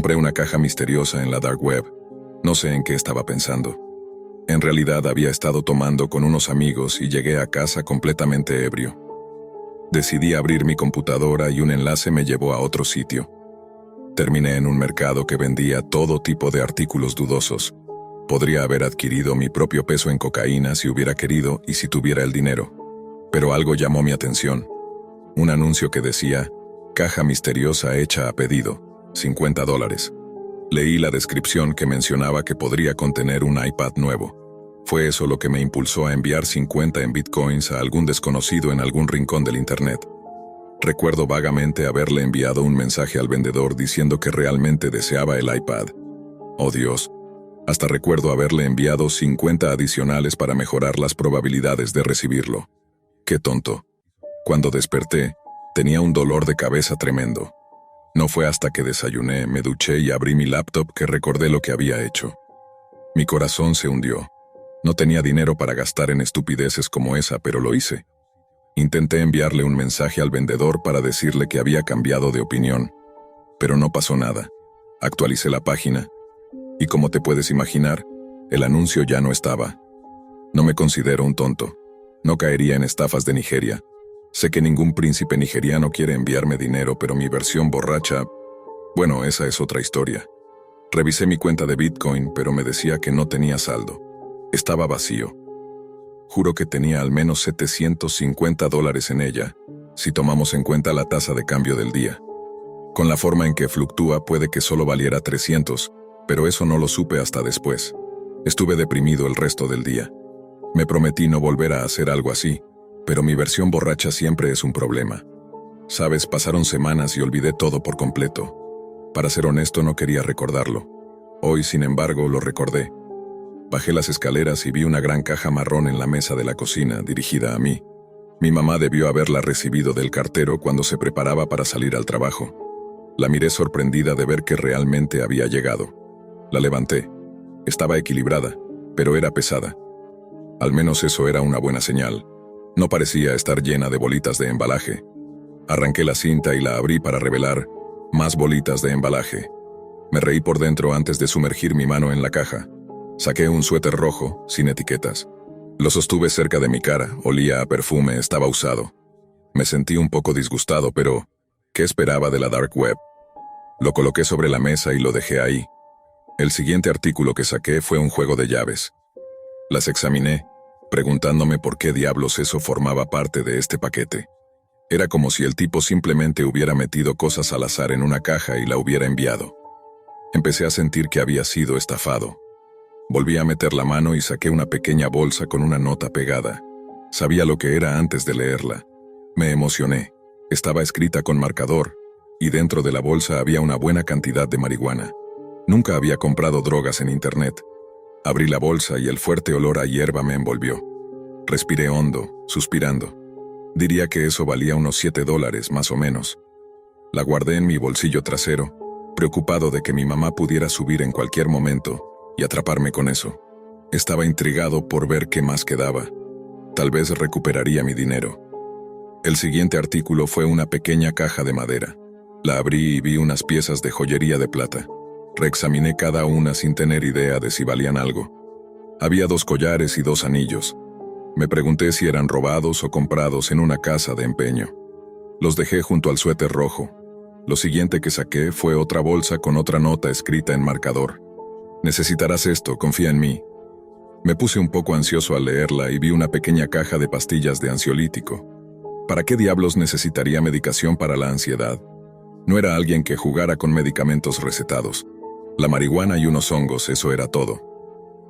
Compré una caja misteriosa en la dark web. No sé en qué estaba pensando. En realidad había estado tomando con unos amigos y llegué a casa completamente ebrio. Decidí abrir mi computadora y un enlace me llevó a otro sitio. Terminé en un mercado que vendía todo tipo de artículos dudosos. Podría haber adquirido mi propio peso en cocaína si hubiera querido y si tuviera el dinero. Pero algo llamó mi atención. Un anuncio que decía, caja misteriosa hecha a pedido, $50. Leí la descripción que mencionaba que podría contener un iPad nuevo. Fue eso lo que me impulsó a enviar 50 en bitcoins a algún desconocido en algún rincón del internet. Recuerdo vagamente haberle enviado un mensaje al vendedor diciendo que realmente deseaba el iPad. Oh Dios, hasta recuerdo haberle enviado 50 adicionales para mejorar las probabilidades de recibirlo. ¡Qué tonto! Cuando desperté, tenía un dolor de cabeza tremendo. No fue hasta que desayuné, me duché y abrí mi laptop que recordé lo que había hecho. Mi corazón se hundió. No tenía dinero para gastar en estupideces como esa, pero lo hice. Intenté enviarle un mensaje al vendedor para decirle que había cambiado de opinión, pero no pasó nada. Actualicé la página, y como te puedes imaginar, el anuncio ya no estaba. No me considero un tonto. No caería en estafas de Nigeria. Sé que ningún príncipe nigeriano quiere enviarme dinero, pero mi versión borracha... Bueno, esa es otra historia. Revisé mi cuenta de Bitcoin, pero me decía que no tenía saldo. Estaba vacío. Juro que tenía al menos $750 en ella, si tomamos en cuenta la tasa de cambio del día. Con la forma en que fluctúa puede que solo valiera 300, pero eso no lo supe hasta después. Estuve deprimido el resto del día. Me prometí no volver a hacer algo así, pero mi versión borracha siempre es un problema. Sabes, pasaron semanas y olvidé todo por completo. Para ser honesto, no quería recordarlo. Hoy, sin embargo, lo recordé. Bajé las escaleras y vi una gran caja marrón en la mesa de la cocina, dirigida a mí. Mi mamá debió haberla recibido del cartero cuando se preparaba para salir al trabajo. La miré sorprendida de ver que realmente había llegado. La levanté. Estaba equilibrada, pero era pesada. Al menos eso era una buena señal. No parecía estar llena de bolitas de embalaje. Arranqué la cinta y la abrí para revelar más bolitas de embalaje. Me reí por dentro antes de sumergir mi mano en la caja. Saqué un suéter rojo, sin etiquetas. Lo sostuve cerca de mi cara, olía a perfume, estaba usado. Me sentí un poco disgustado, pero ¿qué esperaba de la dark web? Lo coloqué sobre la mesa y lo dejé ahí. El siguiente artículo que saqué fue un juego de llaves. Las examiné, preguntándome por qué diablos eso formaba parte de este paquete. Era como si el tipo simplemente hubiera metido cosas al azar en una caja y la hubiera enviado. Empecé a sentir que había sido estafado. Volví a meter la mano y saqué una pequeña bolsa con una nota pegada. Sabía lo que era antes de leerla. Me emocioné. Estaba escrita con marcador, y dentro de la bolsa había una buena cantidad de marihuana. Nunca había comprado drogas en internet. Abrí la bolsa y el fuerte olor a hierba me envolvió. Respiré hondo, suspirando. Diría que eso valía unos $7 más o menos. La guardé en mi bolsillo trasero, preocupado de que mi mamá pudiera subir en cualquier momento y atraparme con eso. Estaba intrigado por ver qué más quedaba. Tal vez recuperaría mi dinero. El siguiente artículo fue una pequeña caja de madera. La abrí y vi unas piezas de joyería de plata. Reexaminé cada una sin tener idea de si valían algo. Había 2 collares y 2 anillos. Me pregunté si eran robados o comprados en una casa de empeño. Los dejé junto al suéter rojo. Lo siguiente que saqué fue otra bolsa con otra nota escrita en marcador. Necesitarás esto, confía en mí. Me puse un poco ansioso al leerla y vi una pequeña caja de pastillas de ansiolítico. ¿Para qué diablos necesitaría medicación para la ansiedad? No era alguien que jugara con medicamentos recetados. La marihuana y unos hongos, eso era todo.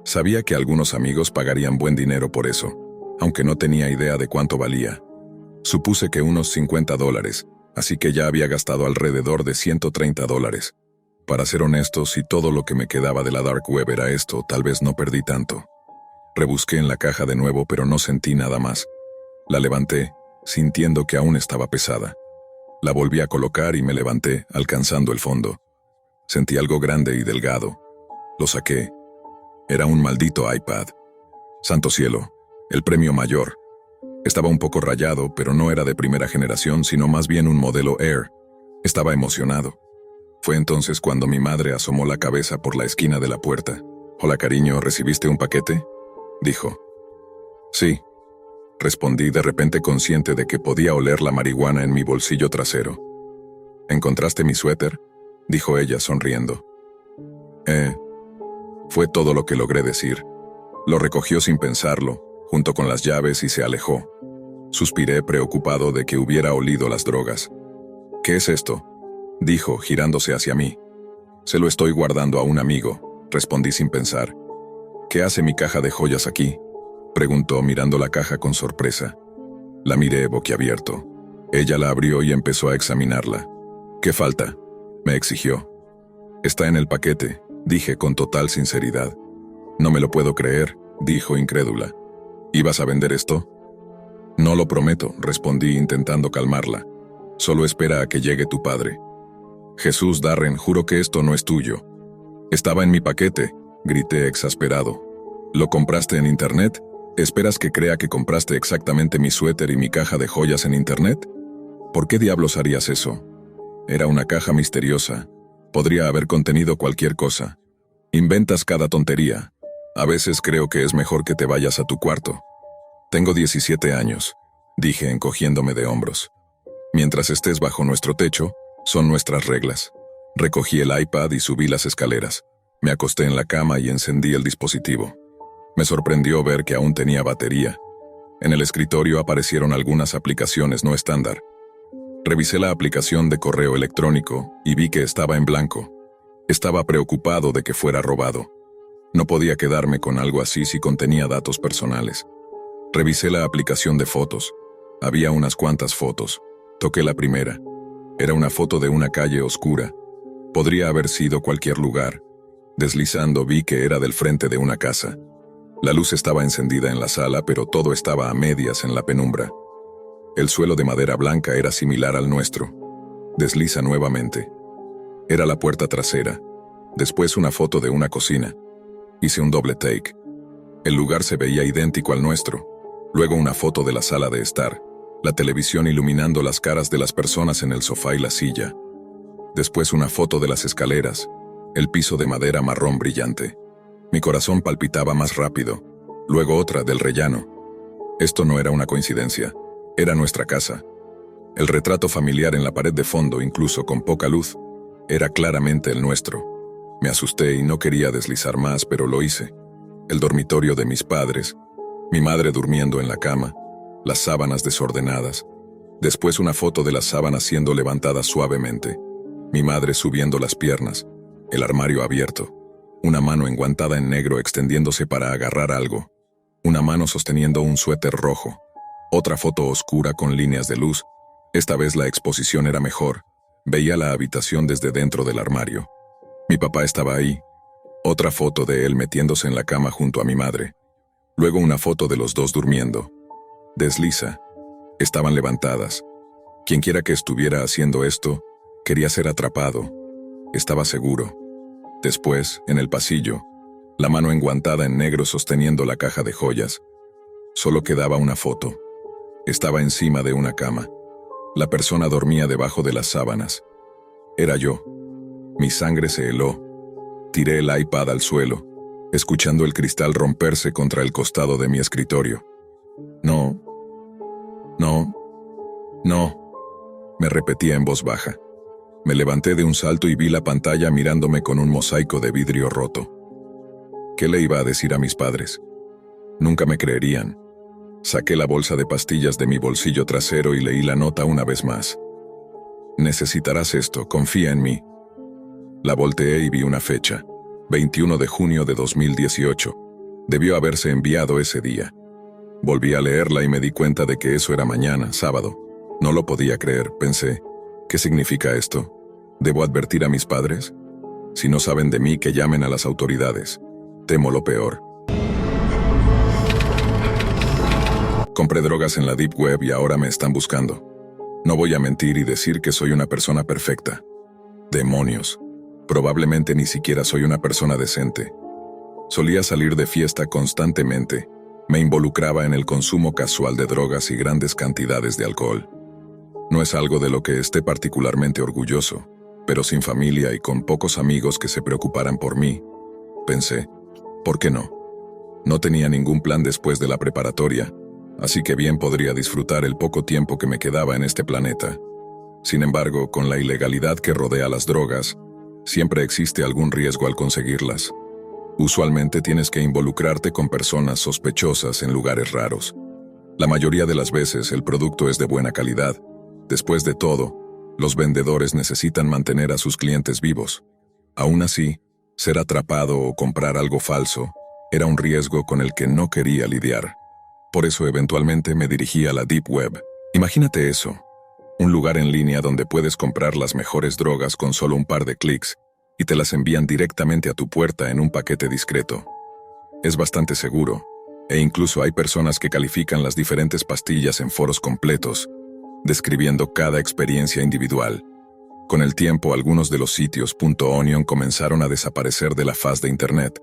Sabía que algunos amigos pagarían buen dinero por eso, aunque no tenía idea de cuánto valía. Supuse que unos $50, así que ya había gastado alrededor de $130. Para ser honesto, si todo lo que me quedaba de la dark web era esto, tal vez no perdí tanto. Rebusqué en la caja de nuevo, pero no sentí nada más. La levanté, sintiendo que aún estaba pesada. La volví a colocar y me levanté, alcanzando el fondo. Sentí algo grande y delgado. Lo saqué. Era un maldito iPad. Santo cielo, el premio mayor. Estaba un poco rayado, pero no era de primera generación, sino más bien un modelo Air. Estaba emocionado. Fue entonces cuando mi madre asomó la cabeza por la esquina de la puerta. «Hola, cariño, ¿recibiste un paquete?», dijo. «Sí», respondí, de repente consciente de que podía oler la marihuana en mi bolsillo trasero. «¿Encontraste mi suéter?», dijo ella sonriendo. Fue todo lo que logré decir. Lo recogió sin pensarlo, junto con las llaves, y se alejó. Suspiré preocupado de que hubiera olido las drogas. «¿Qué es esto?», dijo, girándose hacia mí. «Se lo estoy guardando a un amigo», respondí sin pensar. «¿Qué hace mi caja de joyas aquí?», preguntó, mirando la caja con sorpresa. La miré boquiabierto. Ella la abrió y empezó a examinarla. «¿Qué falta?», me exigió. «Está en el paquete», dije con total sinceridad. «No me lo puedo creer», dijo incrédula. «¿Ibas a vender esto?». «No lo prometo», respondí intentando calmarla. «Solo espera a que llegue tu padre». «Jesús, Darren, juro que esto no es tuyo». «Estaba en mi paquete», grité exasperado. «¿Lo compraste en internet? ¿Esperas que crea que compraste exactamente mi suéter y mi caja de joyas en internet? ¿Por qué diablos harías eso? Era una caja misteriosa. Podría haber contenido cualquier cosa. Inventas cada tontería. A veces creo que es mejor que te vayas a tu cuarto». «Tengo 17 años», dije encogiéndome de hombros. «Mientras estés bajo nuestro techo, son nuestras reglas». Recogí el iPad y subí las escaleras. Me acosté en la cama y encendí el dispositivo. Me sorprendió ver que aún tenía batería. En el escritorio aparecieron algunas aplicaciones no estándar. Revisé la aplicación de correo electrónico y vi que estaba en blanco. Estaba preocupado de que fuera robado. No podía quedarme con algo así si contenía datos personales. Revisé la aplicación de fotos. Había unas cuantas fotos. Toqué la primera. Era una foto de una calle oscura. Podría haber sido cualquier lugar. Deslizando vi que era del frente de una casa. La luz estaba encendida en la sala, pero todo estaba a medias en la penumbra. El suelo de madera blanca era similar al nuestro. Desliza nuevamente. Era la puerta trasera. Después una foto de una cocina. Hice un doble take. El lugar se veía idéntico al nuestro. Luego una foto de la sala de estar. La televisión iluminando las caras de las personas en el sofá y la silla. Después una foto de las escaleras. El piso de madera marrón brillante. Mi corazón palpitaba más rápido. Luego otra del rellano. Esto no era una coincidencia. Era nuestra casa. El retrato familiar en la pared de fondo, incluso con poca luz, era claramente el nuestro. Me asusté y no quería deslizar más, pero lo hice. El dormitorio de mis padres, mi madre durmiendo en la cama, las sábanas desordenadas. Después una foto de las sábanas siendo levantadas suavemente. Mi madre subiendo las piernas, el armario abierto. Una mano enguantada en negro extendiéndose para agarrar algo. Una mano sosteniendo un suéter rojo. Otra foto oscura con líneas de luz. Esta vez la exposición era mejor. Veía la habitación desde dentro del armario. Mi papá estaba ahí. Otra foto de él metiéndose en la cama junto a mi madre. Luego una foto de los dos durmiendo. Desliza. Estaban levantadas. Quienquiera que estuviera haciendo esto, quería ser atrapado. Estaba seguro. Después, en el pasillo, la mano enguantada en negro sosteniendo la caja de joyas. Solo quedaba una foto. Estaba encima de una cama. La persona dormía debajo de las sábanas. Era yo. Mi sangre se heló. Tiré el iPad al suelo, escuchando el cristal romperse contra el costado de mi escritorio. No, me repetía en voz baja. Me levanté de un salto y vi la pantalla mirándome con un mosaico de vidrio roto. ¿Qué le iba a decir a mis padres? Nunca me creerían. Saqué la bolsa de pastillas de mi bolsillo trasero y leí la nota una vez más. Necesitarás esto, confía en mí. La volteé y vi una fecha, 21 de junio de 2018. Debió haberse enviado ese día. Volví a leerla y me di cuenta de que eso era mañana, sábado. No lo podía creer, pensé. ¿Qué significa esto? ¿Debo advertir a mis padres? Si no saben de mí, que llamen a las autoridades. Temo lo peor. Compré drogas en la Deep Web y ahora me están buscando. No voy a mentir y decir que soy una persona perfecta. Demonios. Probablemente ni siquiera soy una persona decente. Solía salir de fiesta constantemente. Me involucraba en el consumo casual de drogas y grandes cantidades de alcohol. No es algo de lo que esté particularmente orgulloso. pero sin familia y con pocos amigos que se preocuparan por mí. Pensé, ¿por qué no? No tenía ningún plan después de la preparatoria, así que bien podría disfrutar el poco tiempo que me quedaba en este planeta. Sin embargo, con la ilegalidad que rodea las drogas, siempre existe algún riesgo al conseguirlas. Usualmente tienes que involucrarte con personas sospechosas en lugares raros. La mayoría de las veces el producto es de buena calidad. Después de todo, los vendedores necesitan mantener a sus clientes vivos. Aún así, ser atrapado o comprar algo falso era un riesgo con el que no quería lidiar. Por eso eventualmente me dirigí a la Deep Web. Imagínate eso, un lugar en línea donde puedes comprar las mejores drogas con solo un par de clics y te las envían directamente a tu puerta en un paquete discreto. Es bastante seguro, e incluso hay personas que califican las diferentes pastillas en foros completos, describiendo cada experiencia individual. Con el tiempo, algunos de los sitios .onion comenzaron a desaparecer de la faz de Internet.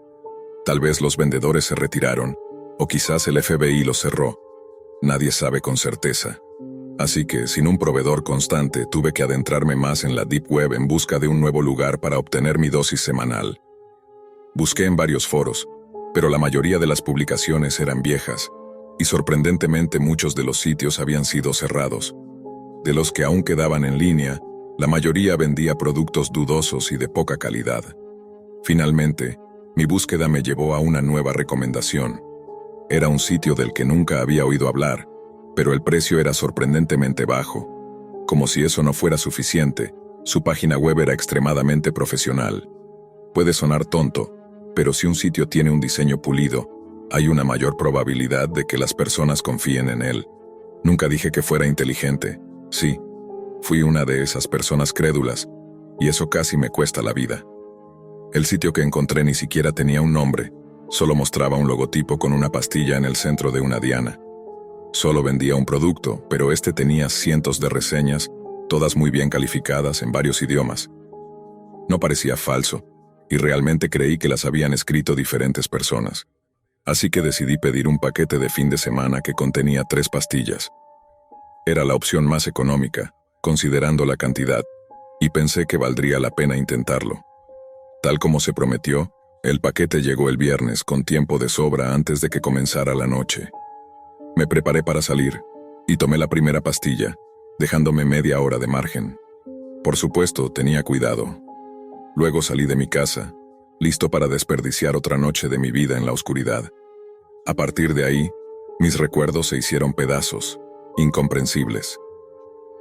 Tal vez los vendedores se retiraron, o quizás el FBI los cerró. Nadie sabe con certeza. Así que, sin un proveedor constante, tuve que adentrarme más en la Deep Web en busca de un nuevo lugar para obtener mi dosis semanal. Busqué en varios foros, pero la mayoría de las publicaciones eran viejas, y sorprendentemente muchos de los sitios habían sido cerrados. De los que aún quedaban en línea, la mayoría vendía productos dudosos y de poca calidad. Finalmente, mi búsqueda me llevó a una nueva recomendación. Era un sitio del que nunca había oído hablar, pero el precio era sorprendentemente bajo. Como si eso no fuera suficiente, su página web era extremadamente profesional. Puede sonar tonto, pero si un sitio tiene un diseño pulido, hay una mayor probabilidad de que las personas confíen en él. Nunca dije que fuera inteligente. Sí, fui una de esas personas crédulas, y eso casi me cuesta la vida. El sitio que encontré ni siquiera tenía un nombre, solo mostraba un logotipo con una pastilla en el centro de una diana. Solo vendía un producto, pero este tenía cientos de reseñas, todas muy bien calificadas en varios idiomas. No parecía falso, y realmente creí que las habían escrito diferentes personas. Así que decidí pedir un paquete de fin de semana que contenía 3 pastillas. Era la opción más económica, considerando la cantidad, y pensé que valdría la pena intentarlo. Tal como se prometió, el paquete llegó el viernes con tiempo de sobra antes de que comenzara la noche. Me preparé para salir, y tomé la primera pastilla, dejándome media hora de margen. Por supuesto, tenía cuidado. Luego salí de mi casa, listo para desperdiciar otra noche de mi vida en la oscuridad. A partir de ahí, mis recuerdos se hicieron pedazos, incomprensibles.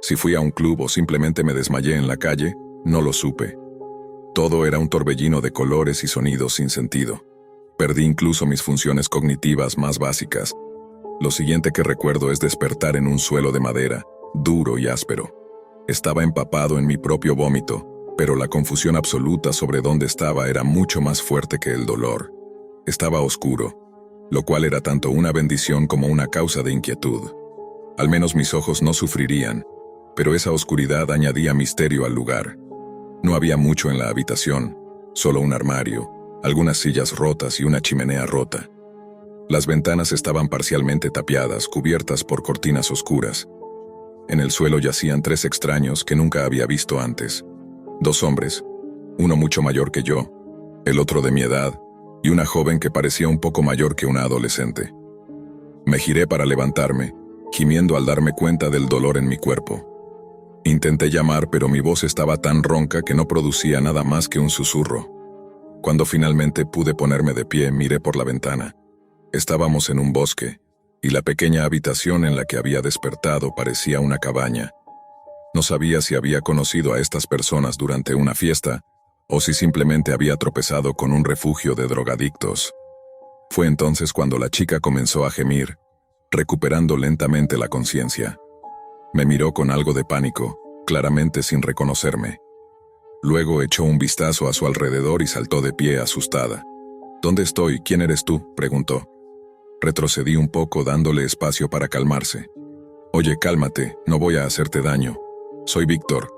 Si fui a un club o simplemente me desmayé en la calle, no lo supe. Todo era un torbellino de colores y sonidos sin sentido. Perdí incluso mis funciones cognitivas más básicas. Lo siguiente que recuerdo es despertar en un suelo de madera, duro y áspero. Estaba empapado en mi propio vómito, pero la confusión absoluta sobre dónde estaba era mucho más fuerte que el dolor. Estaba oscuro, lo cual era tanto una bendición como una causa de inquietud. Al menos mis ojos no sufrirían, pero esa oscuridad añadía misterio al lugar. No había mucho en la habitación, solo un armario, algunas sillas rotas y una chimenea rota. Las ventanas estaban parcialmente tapiadas, cubiertas por cortinas oscuras. En el suelo yacían 3 extraños que nunca había visto antes. 2 hombres, uno mucho mayor que yo, el otro de mi edad, y una joven que parecía un poco mayor que una adolescente. Me giré para levantarme, gimiendo al darme cuenta del dolor en mi cuerpo. Intenté llamar, pero mi voz estaba tan ronca que no producía nada más que un susurro. Cuando finalmente pude ponerme de pie, miré por la ventana. Estábamos en un bosque, y la pequeña habitación en la que había despertado parecía una cabaña. No sabía si había conocido a estas personas durante una fiesta, o si simplemente había tropezado con un refugio de drogadictos. Fue entonces cuando la chica comenzó a gemir, recuperando lentamente la conciencia. Me miró con algo de pánico, claramente sin reconocerme. Luego echó un vistazo a su alrededor y saltó de pie asustada. ¿Dónde estoy? ¿Quién eres tú?, preguntó. Retrocedí un poco dándole espacio para calmarse. Oye, cálmate, no voy a hacerte daño. Soy Víctor.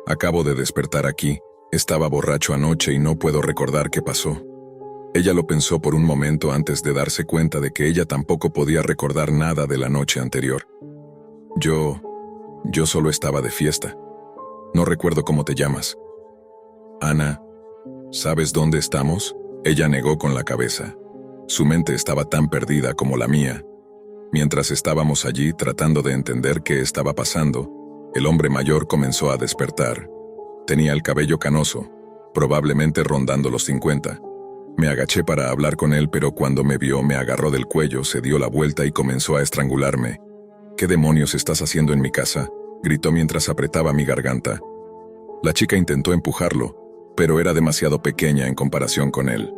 Acabo de despertar aquí, estaba borracho anoche y no puedo recordar qué pasó. Ella lo pensó por un momento antes de darse cuenta de que ella tampoco podía recordar nada de la noche anterior. Yo solo estaba de fiesta. No recuerdo cómo te llamas. Ana, ¿sabes dónde estamos? Ella negó con la cabeza. Su mente estaba tan perdida como la mía. Mientras estábamos allí tratando de entender qué estaba pasando, el hombre mayor comenzó a despertar. Tenía el cabello canoso, probablemente rondando los 50. Me agaché para hablar con él, pero cuando me vio me agarró del cuello, se dio la vuelta y comenzó a estrangularme. ¿Qué demonios estás haciendo en mi casa?, gritó mientras apretaba mi garganta. La chica intentó empujarlo, pero era demasiado pequeña en comparación con él.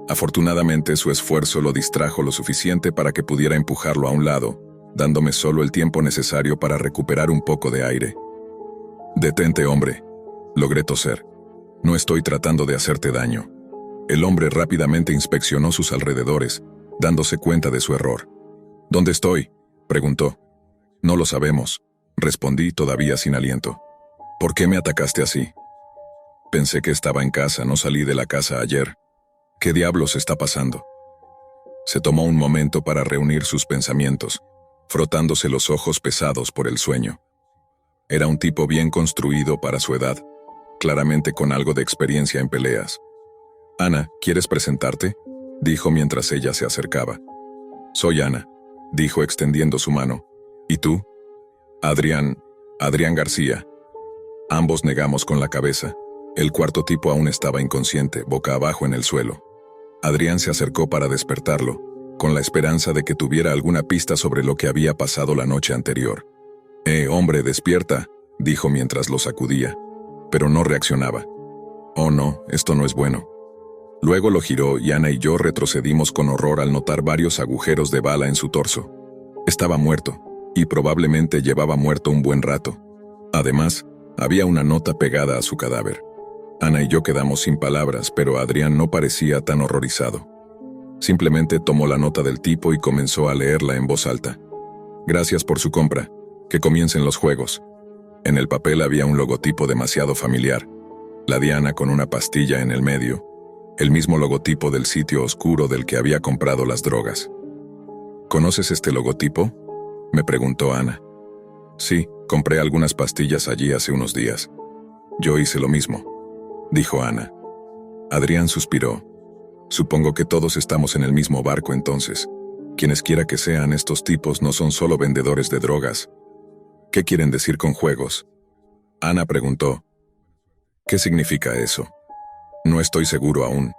Afortunadamente, su esfuerzo lo distrajo lo suficiente para que pudiera empujarlo a un lado, dándome solo el tiempo necesario para recuperar un poco de aire. «Detente, hombre», logré toser. «No estoy tratando de hacerte daño». El hombre rápidamente inspeccionó sus alrededores, dándose cuenta de su error. «¿Dónde estoy?», preguntó. «No lo sabemos», respondí todavía sin aliento. «¿Por qué me atacaste así?». «Pensé que estaba en casa, no salí de la casa ayer. ¿Qué diablos está pasando?». Se tomó un momento para reunir sus pensamientos, frotándose los ojos pesados por el sueño. Era un tipo bien construido para su edad, claramente con algo de experiencia en peleas. «Ana, ¿quieres presentarte?», dijo mientras ella se acercaba. «Soy Ana», dijo extendiendo su mano. «¿Y tú?». «Adrián García». Ambos negamos con la cabeza. El cuarto tipo aún estaba inconsciente, boca abajo en el suelo. Adrián se acercó para despertarlo, con la esperanza de que tuviera alguna pista sobre lo que había pasado la noche anterior. Hombre, despierta», dijo mientras lo sacudía, pero no reaccionaba. «Oh no, esto no es bueno». Luego lo giró y Ana y yo retrocedimos con horror al notar varios agujeros de bala en su torso. Estaba muerto, y probablemente llevaba muerto un buen rato. Además, había una nota pegada a su cadáver. Ana y yo quedamos sin palabras, pero Adrián no parecía tan horrorizado. Simplemente tomó la nota del tipo y comenzó a leerla en voz alta. «Gracias por su compra. Que comiencen los juegos». En el papel había un logotipo demasiado familiar. La diana con una pastilla en el medio. El mismo logotipo del sitio oscuro del que había comprado las drogas. «¿Conoces este logotipo?», me preguntó Ana. «Sí, compré algunas pastillas allí hace unos días». «Yo hice lo mismo», dijo Ana. Adrián suspiró. «Supongo que todos estamos en el mismo barco entonces. Quienes quiera que sean, estos tipos no son solo vendedores de drogas». «¿Qué quieren decir con juegos?», Ana preguntó. «¿Qué significa eso?». «No estoy seguro aún»,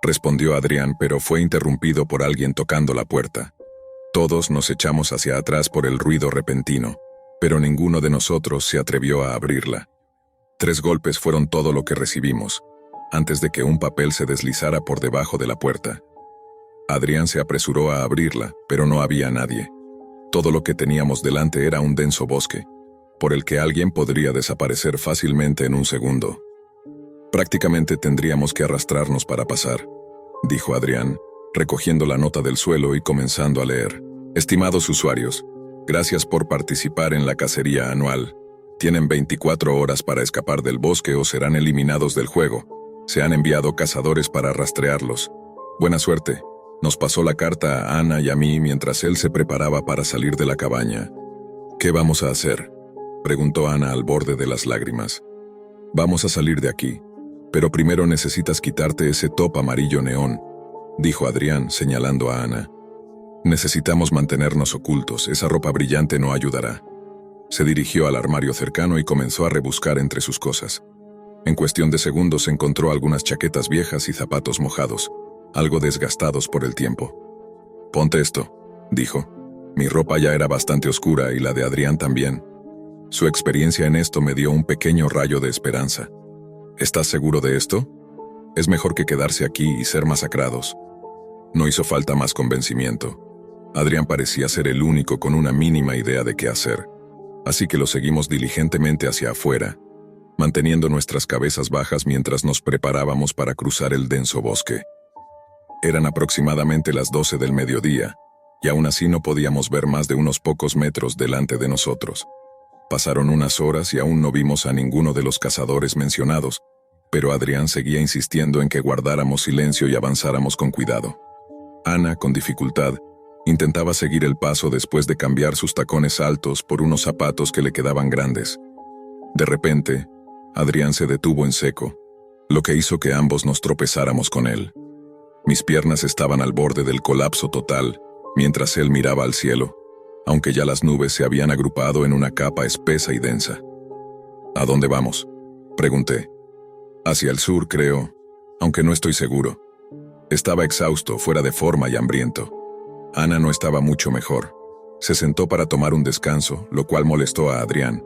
respondió Adrián, pero fue interrumpido por alguien tocando la puerta. Todos nos echamos hacia atrás por el ruido repentino, pero ninguno de nosotros se atrevió a abrirla. 3 golpes fueron todo lo que recibimos, antes de que un papel se deslizara por debajo de la puerta. Adrián se apresuró a abrirla, pero no había nadie. Todo lo que teníamos delante era un denso bosque, por el que alguien podría desaparecer fácilmente en un segundo. «Prácticamente tendríamos que arrastrarnos para pasar», dijo Adrián, recogiendo la nota del suelo y comenzando a leer. «Estimados usuarios, gracias por participar en la cacería anual. Tienen 24 horas para escapar del bosque o serán eliminados del juego. Se han enviado cazadores para rastrearlos. Buena suerte». Nos pasó la carta a Ana y a mí mientras él se preparaba para salir de la cabaña. «¿Qué vamos a hacer?», preguntó Ana al borde de las lágrimas. «Vamos a salir de aquí, pero primero necesitas quitarte ese top amarillo neón», dijo Adrián, señalando a Ana. «Necesitamos mantenernos ocultos, esa ropa brillante no ayudará». Se dirigió al armario cercano y comenzó a rebuscar entre sus cosas. En cuestión de segundos encontró algunas chaquetas viejas y zapatos mojados, algo desgastados por el tiempo. «Ponte esto», dijo. Mi ropa ya era bastante oscura y la de Adrián también. Su experiencia en esto me dio un pequeño rayo de esperanza. «¿Estás seguro de esto? Es mejor que quedarse aquí y ser masacrados». No hizo falta más convencimiento. Adrián parecía ser el único con una mínima idea de qué hacer, así que lo seguimos diligentemente hacia afuera, manteniendo nuestras cabezas bajas mientras nos preparábamos para cruzar el denso bosque. Eran aproximadamente las 12 del mediodía, y aún así no podíamos ver más de unos pocos metros delante de nosotros. Pasaron unas horas y aún no vimos a ninguno de los cazadores mencionados, pero Adrián seguía insistiendo en que guardáramos silencio y avanzáramos con cuidado. Ana, con dificultad, intentaba seguir el paso después de cambiar sus tacones altos por unos zapatos que le quedaban grandes. De repente, Adrián se detuvo en seco. lo que hizo que ambos nos tropezáramos con él. Mis piernas estaban al borde del colapso total, mientras él miraba al cielo, aunque ya las nubes se habían agrupado en una capa espesa y densa. ¿A dónde vamos?, pregunté. Hacia el sur, creo, aunque no estoy seguro. Estaba exhausto, fuera de forma y hambriento. Ana no estaba mucho mejor. Se sentó para tomar un descanso, lo cual molestó a Adrián.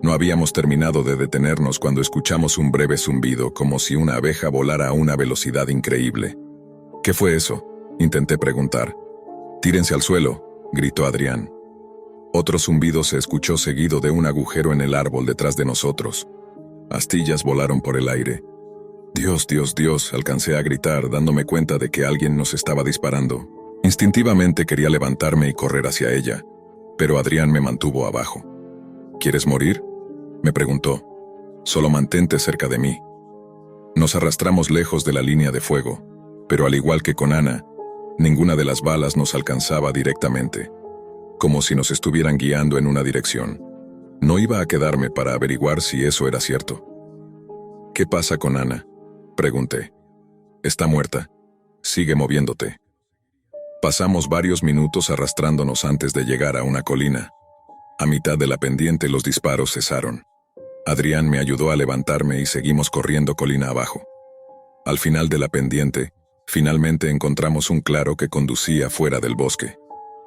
No habíamos terminado de detenernos cuando escuchamos un breve zumbido, como si una abeja volara a una velocidad increíble. ¿Qué fue eso?, intenté preguntar. «Tírense al suelo», gritó Adrián. Otro zumbido se escuchó seguido de un agujero en el árbol detrás de nosotros. Astillas volaron por el aire. «Dios, Dios, Dios», alcancé a gritar, dándome cuenta de que alguien nos estaba disparando. Instintivamente quería levantarme y correr hacia ella, pero Adrián me mantuvo abajo. «¿Quieres morir?», me preguntó. «Solo mantente cerca de mí». Nos arrastramos lejos de la línea de fuego, pero al igual que con Ana, ninguna de las balas nos alcanzaba directamente, como si nos estuvieran guiando en una dirección. No iba a quedarme para averiguar si eso era cierto. «¿Qué pasa con Ana?», pregunté. «Está muerta. Sigue moviéndote». Pasamos varios minutos arrastrándonos antes de llegar a una colina. A mitad de la pendiente los disparos cesaron. Adrián me ayudó a levantarme y seguimos corriendo colina abajo. Al final de la pendiente, finalmente encontramos un claro que conducía fuera del bosque.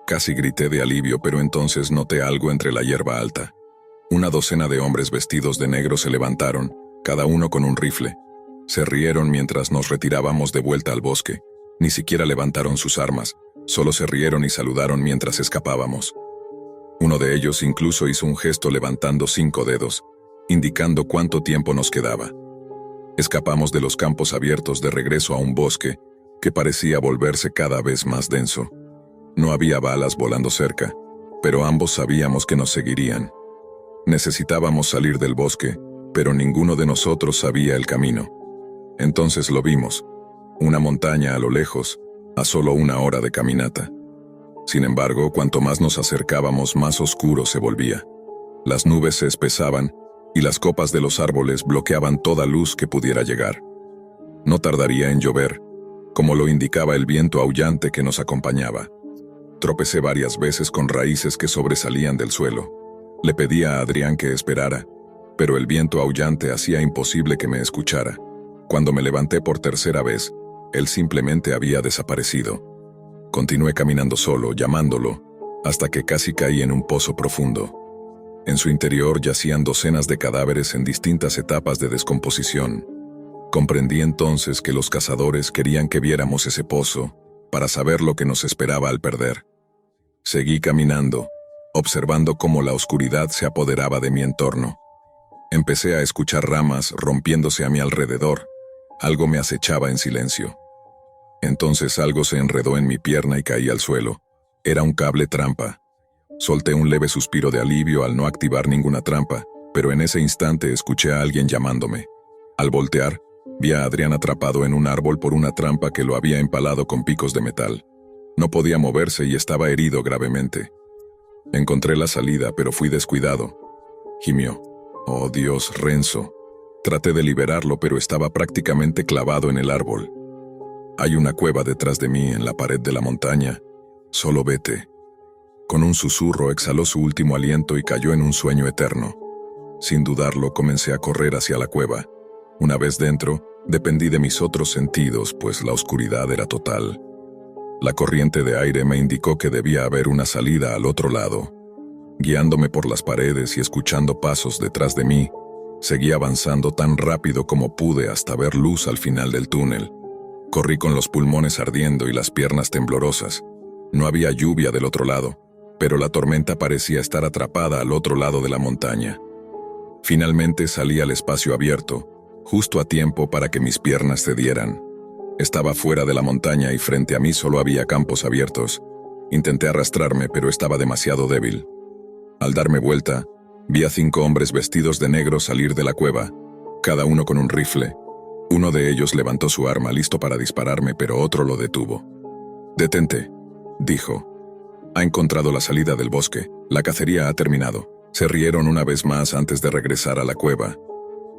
Casi grité de alivio, pero entonces noté algo entre la hierba alta. Una docena de hombres vestidos de negro se levantaron, cada uno con un rifle. Se rieron mientras nos retirábamos de vuelta al bosque. Ni siquiera levantaron sus armas, solo se rieron y saludaron mientras escapábamos. Uno de ellos incluso hizo un gesto levantando 5 dedos, indicando cuánto tiempo nos quedaba. Escapamos de los campos abiertos de regreso a un bosque que parecía volverse cada vez más denso. No había balas volando cerca, pero ambos sabíamos que nos seguirían. Necesitábamos salir del bosque, pero ninguno de nosotros sabía el camino. Entonces lo vimos. Una montaña a lo lejos, a solo 1 hora de caminata. Sin embargo, cuanto más nos acercábamos, más oscuro se volvía. Las nubes se espesaban y las copas de los árboles bloqueaban toda luz que pudiera llegar. No tardaría en llover, como lo indicaba el viento aullante que nos acompañaba. Tropecé varias veces con raíces que sobresalían del suelo. Le pedí a Adrián que esperara, pero el viento aullante hacía imposible que me escuchara. Cuando me levanté por tercera vez, él simplemente había desaparecido. Continué caminando solo, llamándolo, hasta que casi caí en un pozo profundo. En su interior yacían docenas de cadáveres en distintas etapas de descomposición. Comprendí entonces que los cazadores querían que viéramos ese pozo, para saber lo que nos esperaba al perder. Seguí caminando, observando cómo la oscuridad se apoderaba de mi entorno. Empecé a escuchar ramas rompiéndose a mi alrededor. Algo me acechaba en silencio. Entonces algo se enredó en mi pierna y caí al suelo. Era un cable trampa. Solté un leve suspiro de alivio al no activar ninguna trampa, pero en ese instante escuché a alguien llamándome. Al voltear, vi a Adrián atrapado en un árbol por una trampa que lo había empalado con picos de metal. No podía moverse y estaba herido gravemente. Encontré la salida, pero fui descuidado. Gimió. «Oh Dios, Renzo». Traté de liberarlo, pero estaba prácticamente clavado en el árbol. «Hay una cueva detrás de mí en la pared de la montaña. Solo vete». Con un susurro exhaló su último aliento y cayó en un sueño eterno. Sin dudarlo, comencé a correr hacia la cueva. Una vez dentro, dependí de mis otros sentidos, pues la oscuridad era total. La corriente de aire me indicó que debía haber una salida al otro lado. Guiándome por las paredes y escuchando pasos detrás de mí, seguí avanzando tan rápido como pude hasta ver luz al final del túnel. Corrí con los pulmones ardiendo y las piernas temblorosas. No había lluvia del otro lado, pero la tormenta parecía estar atrapada al otro lado de la montaña. Finalmente salí al espacio abierto, justo a tiempo para que mis piernas cedieran. Estaba fuera de la montaña y frente a mí solo había campos abiertos. Intenté arrastrarme, pero estaba demasiado débil. Al darme vuelta, vi a 5 hombres vestidos de negro salir de la cueva, cada uno con un rifle. Uno de ellos levantó su arma listo para dispararme, pero otro lo detuvo. «Detente», dijo. «Ha encontrado la salida del bosque. La cacería ha terminado». Se rieron una vez más antes de regresar a la cueva.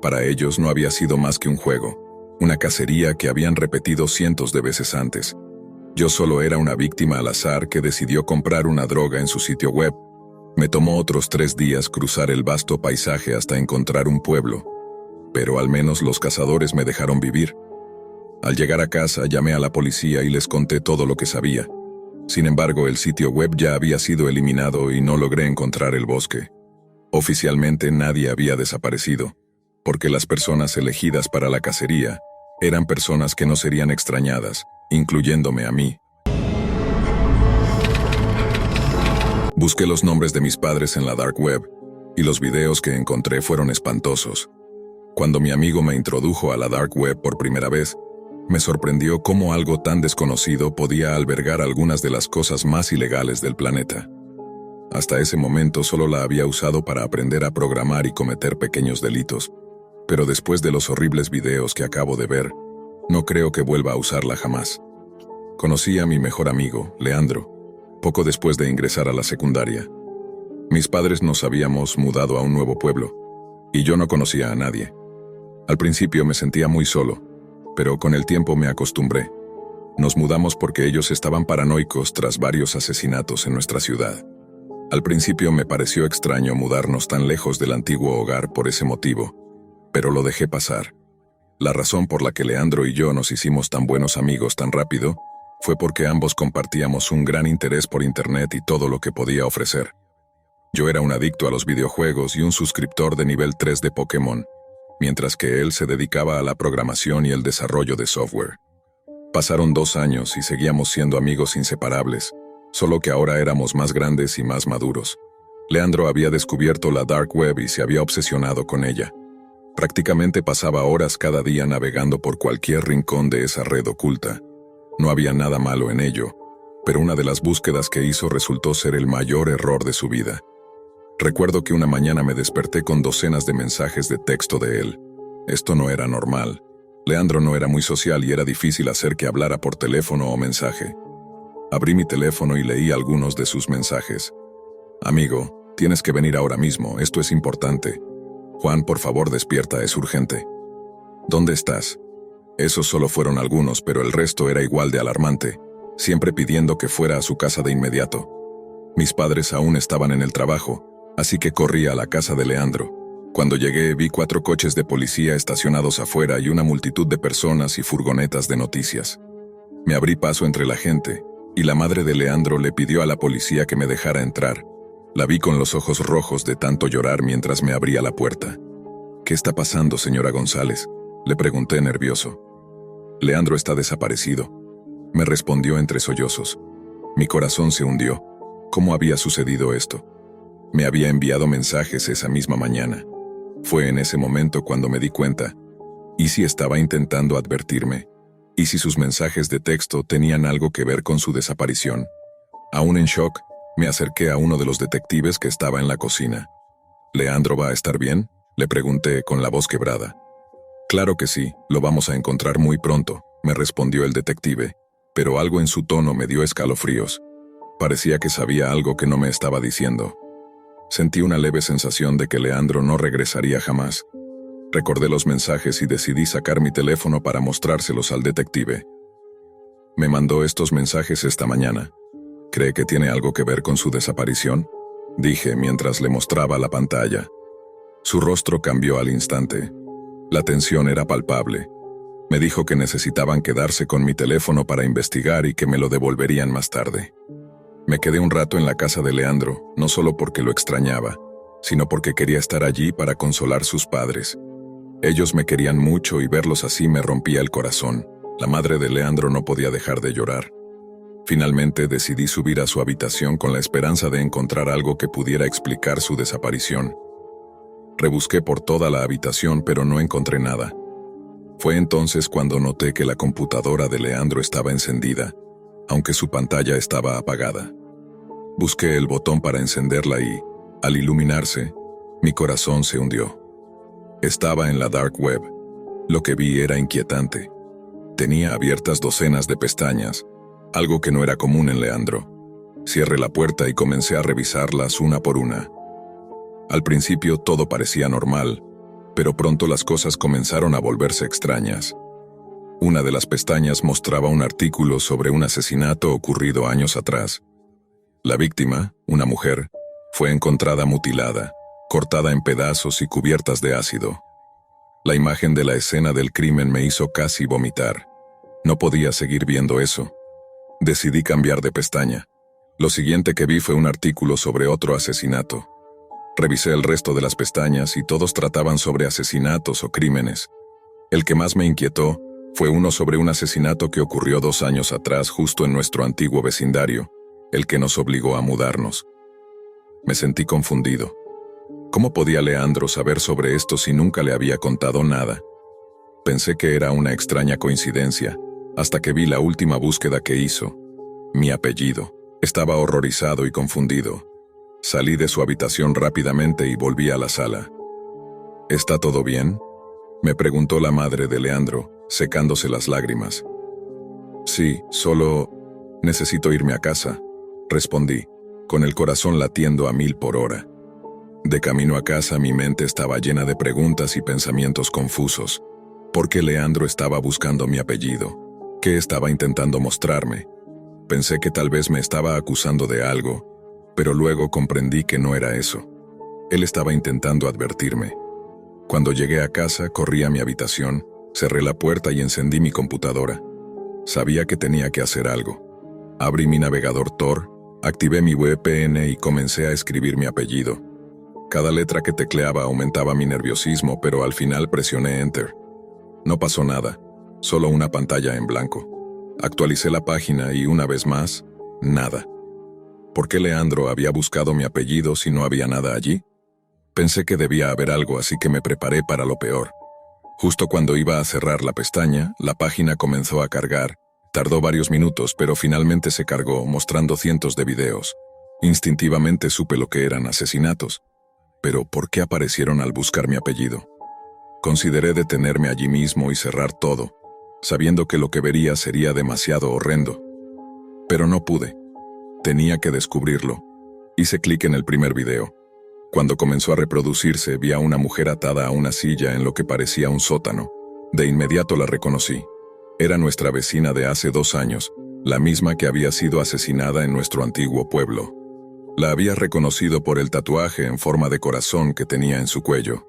Para ellos no había sido más que un juego, una cacería que habían repetido cientos de veces antes. Yo solo era una víctima al azar que decidió comprar una droga en su sitio web. Me tomó otros 3 días cruzar el vasto paisaje hasta encontrar un pueblo, pero al menos los cazadores me dejaron vivir. Al llegar a casa llamé a la policía y les conté todo lo que sabía. Sin embargo, el sitio web ya había sido eliminado y no logré encontrar el bosque. Oficialmente nadie había desaparecido, porque las personas elegidas para la cacería eran personas que no serían extrañadas, incluyéndome a mí. Busqué los nombres de mis padres en la dark web, y los videos que encontré fueron espantosos. Cuando mi amigo me introdujo a la dark web por primera vez, me sorprendió cómo algo tan desconocido podía albergar algunas de las cosas más ilegales del planeta. Hasta ese momento solo la había usado para aprender a programar y cometer pequeños delitos, pero después de los horribles videos que acabo de ver, no creo que vuelva a usarla jamás. Conocí a mi mejor amigo, Leandro, poco después de ingresar a la secundaria. Mis padres nos habíamos mudado a un nuevo pueblo, y yo no conocía a nadie. Al principio me sentía muy solo, pero con el tiempo me acostumbré. Nos mudamos porque ellos estaban paranoicos tras varios asesinatos en nuestra ciudad. Al principio me pareció extraño mudarnos tan lejos del antiguo hogar por ese motivo, pero lo dejé pasar. La razón por la que Leandro y yo nos hicimos tan buenos amigos tan rápido fue porque ambos compartíamos un gran interés por Internet y todo lo que podía ofrecer. Yo era un adicto a los videojuegos y un suscriptor de nivel 3 de Pokémon, mientras que él se dedicaba a la programación y el desarrollo de software. Pasaron 2 años y seguíamos siendo amigos inseparables, solo que ahora éramos más grandes y más maduros. Leandro había descubierto la dark web y se había obsesionado con ella. Prácticamente pasaba horas cada día navegando por cualquier rincón de esa red oculta. No había nada malo en ello, pero una de las búsquedas que hizo resultó ser el mayor error de su vida. Recuerdo que una mañana me desperté con docenas de mensajes de texto de él. Esto no era normal. Leandro no era muy social y era difícil hacer que hablara por teléfono o mensaje. Abrí mi teléfono y leí algunos de sus mensajes. Amigo, tienes que venir ahora mismo, esto es importante. Juan, por favor, despierta, es urgente. ¿Dónde estás? Esos solo fueron algunos, pero el resto era igual de alarmante, siempre pidiendo que fuera a su casa de inmediato. Mis padres aún estaban en el trabajo, así que corrí a la casa de Leandro. Cuando llegué vi 4 coches de policía estacionados afuera y una multitud de personas y furgonetas de noticias. Me abrí paso entre la gente, y la madre de Leandro le pidió a la policía que me dejara entrar. La vi con los ojos rojos de tanto llorar mientras me abría la puerta. ¿Qué está pasando, señora González?, le pregunté nervioso. Leandro está desaparecido, me respondió entre sollozos. Mi corazón se hundió. ¿Cómo había sucedido esto? Me había enviado mensajes esa misma mañana. Fue en ese momento cuando me di cuenta. ¿Y si estaba intentando advertirme? ¿Y si sus mensajes de texto tenían algo que ver con su desaparición? Aún en shock, me acerqué a uno de los detectives que estaba en la cocina. ¿Leandro va a estar bien?, le pregunté con la voz quebrada. Claro que sí, lo vamos a encontrar muy pronto, me respondió el detective, pero algo en su tono me dio escalofríos. Parecía que sabía algo que no me estaba diciendo. Sentí una leve sensación de que Leandro no regresaría jamás. Recordé los mensajes y decidí sacar mi teléfono para mostrárselos al detective. Me mandó estos mensajes esta mañana. ¿Cree que tiene algo que ver con su desaparición?, dije mientras le mostraba la pantalla. Su rostro cambió al instante. La tensión era palpable. Me dijo que necesitaban quedarse con mi teléfono para investigar y que me lo devolverían más tarde. Me quedé un rato en la casa de Leandro, no solo porque lo extrañaba, sino porque quería estar allí para consolar sus padres. Ellos me querían mucho y verlos así me rompía el corazón. La madre de Leandro no podía dejar de llorar. Finalmente decidí subir a su habitación con la esperanza de encontrar algo que pudiera explicar su desaparición. Rebusqué por toda la habitación, pero no encontré nada. Fue entonces cuando noté que la computadora de Leandro estaba encendida, aunque su pantalla estaba apagada. Busqué el botón para encenderla y, al iluminarse, mi corazón se hundió. Estaba en la dark web. Lo que vi era inquietante. Tenía abiertas docenas de pestañas, algo que no era común en Leandro. Cerré la puerta y comencé a revisarlas una por una. Al principio todo parecía normal, Pero pronto las cosas comenzaron a volverse extrañas. Una de las pestañas mostraba un artículo sobre un asesinato ocurrido años atrás. La víctima, una mujer, fue encontrada mutilada, cortada en pedazos y cubiertas de ácido. La imagen de la escena del crimen me hizo casi vomitar. No podía seguir viendo eso. Decidí cambiar de pestaña. Lo siguiente que vi fue un artículo sobre otro asesinato. Revisé el resto de las pestañas y todos trataban sobre asesinatos o crímenes. El que más me inquietó fue uno sobre un asesinato que ocurrió 2 años atrás justo en nuestro antiguo vecindario, el que nos obligó a mudarnos. Me sentí confundido. ¿Cómo podía Leandro saber sobre esto si nunca le había contado nada? Pensé que era una extraña coincidencia, hasta que vi la última búsqueda que hizo. Mi apellido. Estaba horrorizado y confundido. Salí de su habitación rápidamente y volví a la sala. ¿Está todo bien?, me preguntó la madre de Leandro, secándose las lágrimas. Sí, solo necesito irme a casa, respondí, con el corazón latiendo a 1000 por hora. De camino a casa mi mente estaba llena de preguntas y pensamientos confusos. ¿Por qué Leandro estaba buscando mi apellido? ¿Qué estaba intentando mostrarme? Pensé que tal vez me estaba acusando de algo, pero luego comprendí que no era eso. Él estaba intentando advertirme. Cuando llegué a casa, corrí a mi habitación, cerré la puerta y encendí mi computadora. Sabía que tenía que hacer algo. Abrí mi navegador Tor, activé mi VPN y comencé a escribir mi apellido. Cada letra que tecleaba aumentaba mi nerviosismo, pero al final presioné Enter. No pasó nada, solo una pantalla en blanco. Actualicé la página y una vez más, nada. ¿Por qué Leandro había buscado mi apellido si no había nada allí? Pensé que debía haber algo, así que me preparé para lo peor. Justo cuando iba a cerrar la pestaña, la página comenzó a cargar. Tardó varios minutos, pero finalmente se cargó, mostrando cientos de videos. Instintivamente supe lo que eran asesinatos. Pero ¿por qué aparecieron al buscar mi apellido? Consideré detenerme allí mismo y cerrar todo, sabiendo que lo que vería sería demasiado horrendo. Pero no pude. Tenía que descubrirlo. Hice clic en el primer video. Cuando comenzó a reproducirse, vi a una mujer atada a una silla en lo que parecía un sótano. De inmediato la reconocí. Era nuestra vecina de hace 2 años, la misma que había sido asesinada en nuestro antiguo pueblo. La había reconocido por el tatuaje en forma de corazón que tenía en su cuello.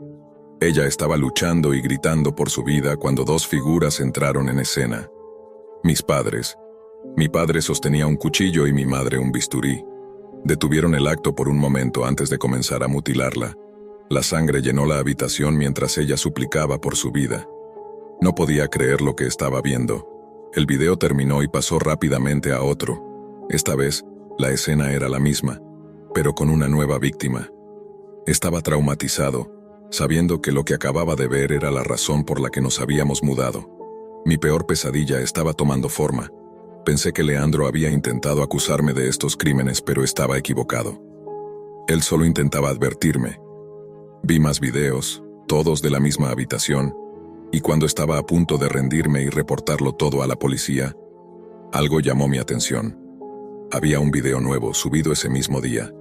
Ella estaba luchando y gritando por su vida cuando 2 figuras entraron en escena. Mis padres. Mi padre sostenía un cuchillo y mi madre un bisturí. Detuvieron el acto por un momento antes de comenzar a mutilarla. La sangre llenó la habitación mientras ella suplicaba por su vida. No podía creer lo que estaba viendo. El video terminó y pasó rápidamente a otro. Esta vez, la escena era la misma, pero con una nueva víctima. Estaba traumatizado, sabiendo que lo que acababa de ver era la razón por la que nos habíamos mudado. Mi peor pesadilla estaba tomando forma. Pensé que Leandro había intentado acusarme de estos crímenes, pero estaba equivocado. Él solo intentaba advertirme. Vi más videos, todos de la misma habitación, y cuando estaba a punto de rendirme y reportarlo todo a la policía, algo llamó mi atención. Había un video nuevo subido ese mismo día.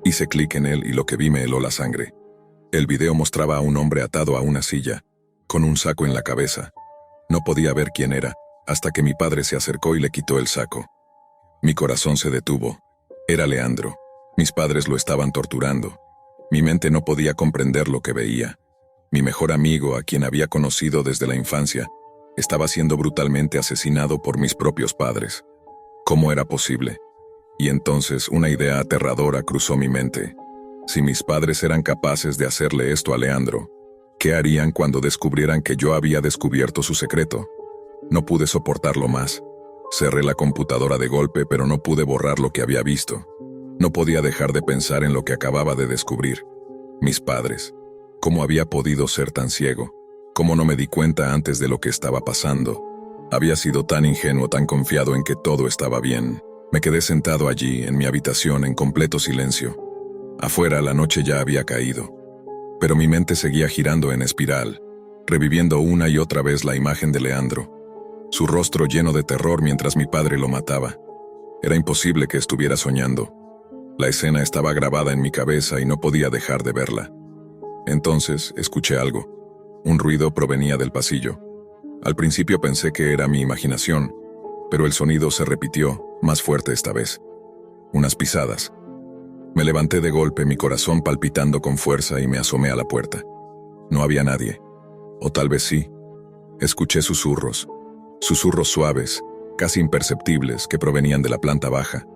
Hice clic en él y lo que vi me heló la sangre. El video mostraba a un hombre atado a una silla, con un saco en la cabeza. No podía ver quién era, hasta que mi padre se acercó y le quitó el saco. Mi corazón se detuvo. Era Leandro. Mis padres lo estaban torturando. Mi mente no podía comprender lo que veía. Mi mejor amigo, a quien había conocido desde la infancia, estaba siendo brutalmente asesinado por mis propios padres. ¿Cómo era posible? Y entonces una idea aterradora cruzó mi mente. Si mis padres eran capaces de hacerle esto a Leandro, ¿qué harían cuando descubrieran que yo había descubierto su secreto? No pude soportarlo más. Cerré la computadora de golpe, pero no pude borrar lo que había visto. No podía dejar de pensar en lo que acababa de descubrir. Mis padres. ¿Cómo había podido ser tan ciego? ¿Cómo no me di cuenta antes de lo que estaba pasando? Había sido tan ingenuo, tan confiado en que todo estaba bien. Me quedé sentado allí, en mi habitación, en completo silencio. Afuera la noche ya había caído. Pero mi mente seguía girando en espiral, reviviendo una y otra vez la imagen de Leandro. Su rostro lleno de terror mientras mi padre lo mataba. Era imposible que estuviera soñando. La escena estaba grabada en mi cabeza y no podía dejar de verla. Entonces escuché algo. Un ruido provenía del pasillo. Al principio pensé que era mi imaginación, pero el sonido se repitió, más fuerte esta vez. Unas pisadas. Me levanté de golpe, mi corazón palpitando con fuerza, y me asomé a la puerta. No había nadie. O tal vez sí. Escuché susurros. Susurros suaves, casi imperceptibles, que provenían de la planta baja.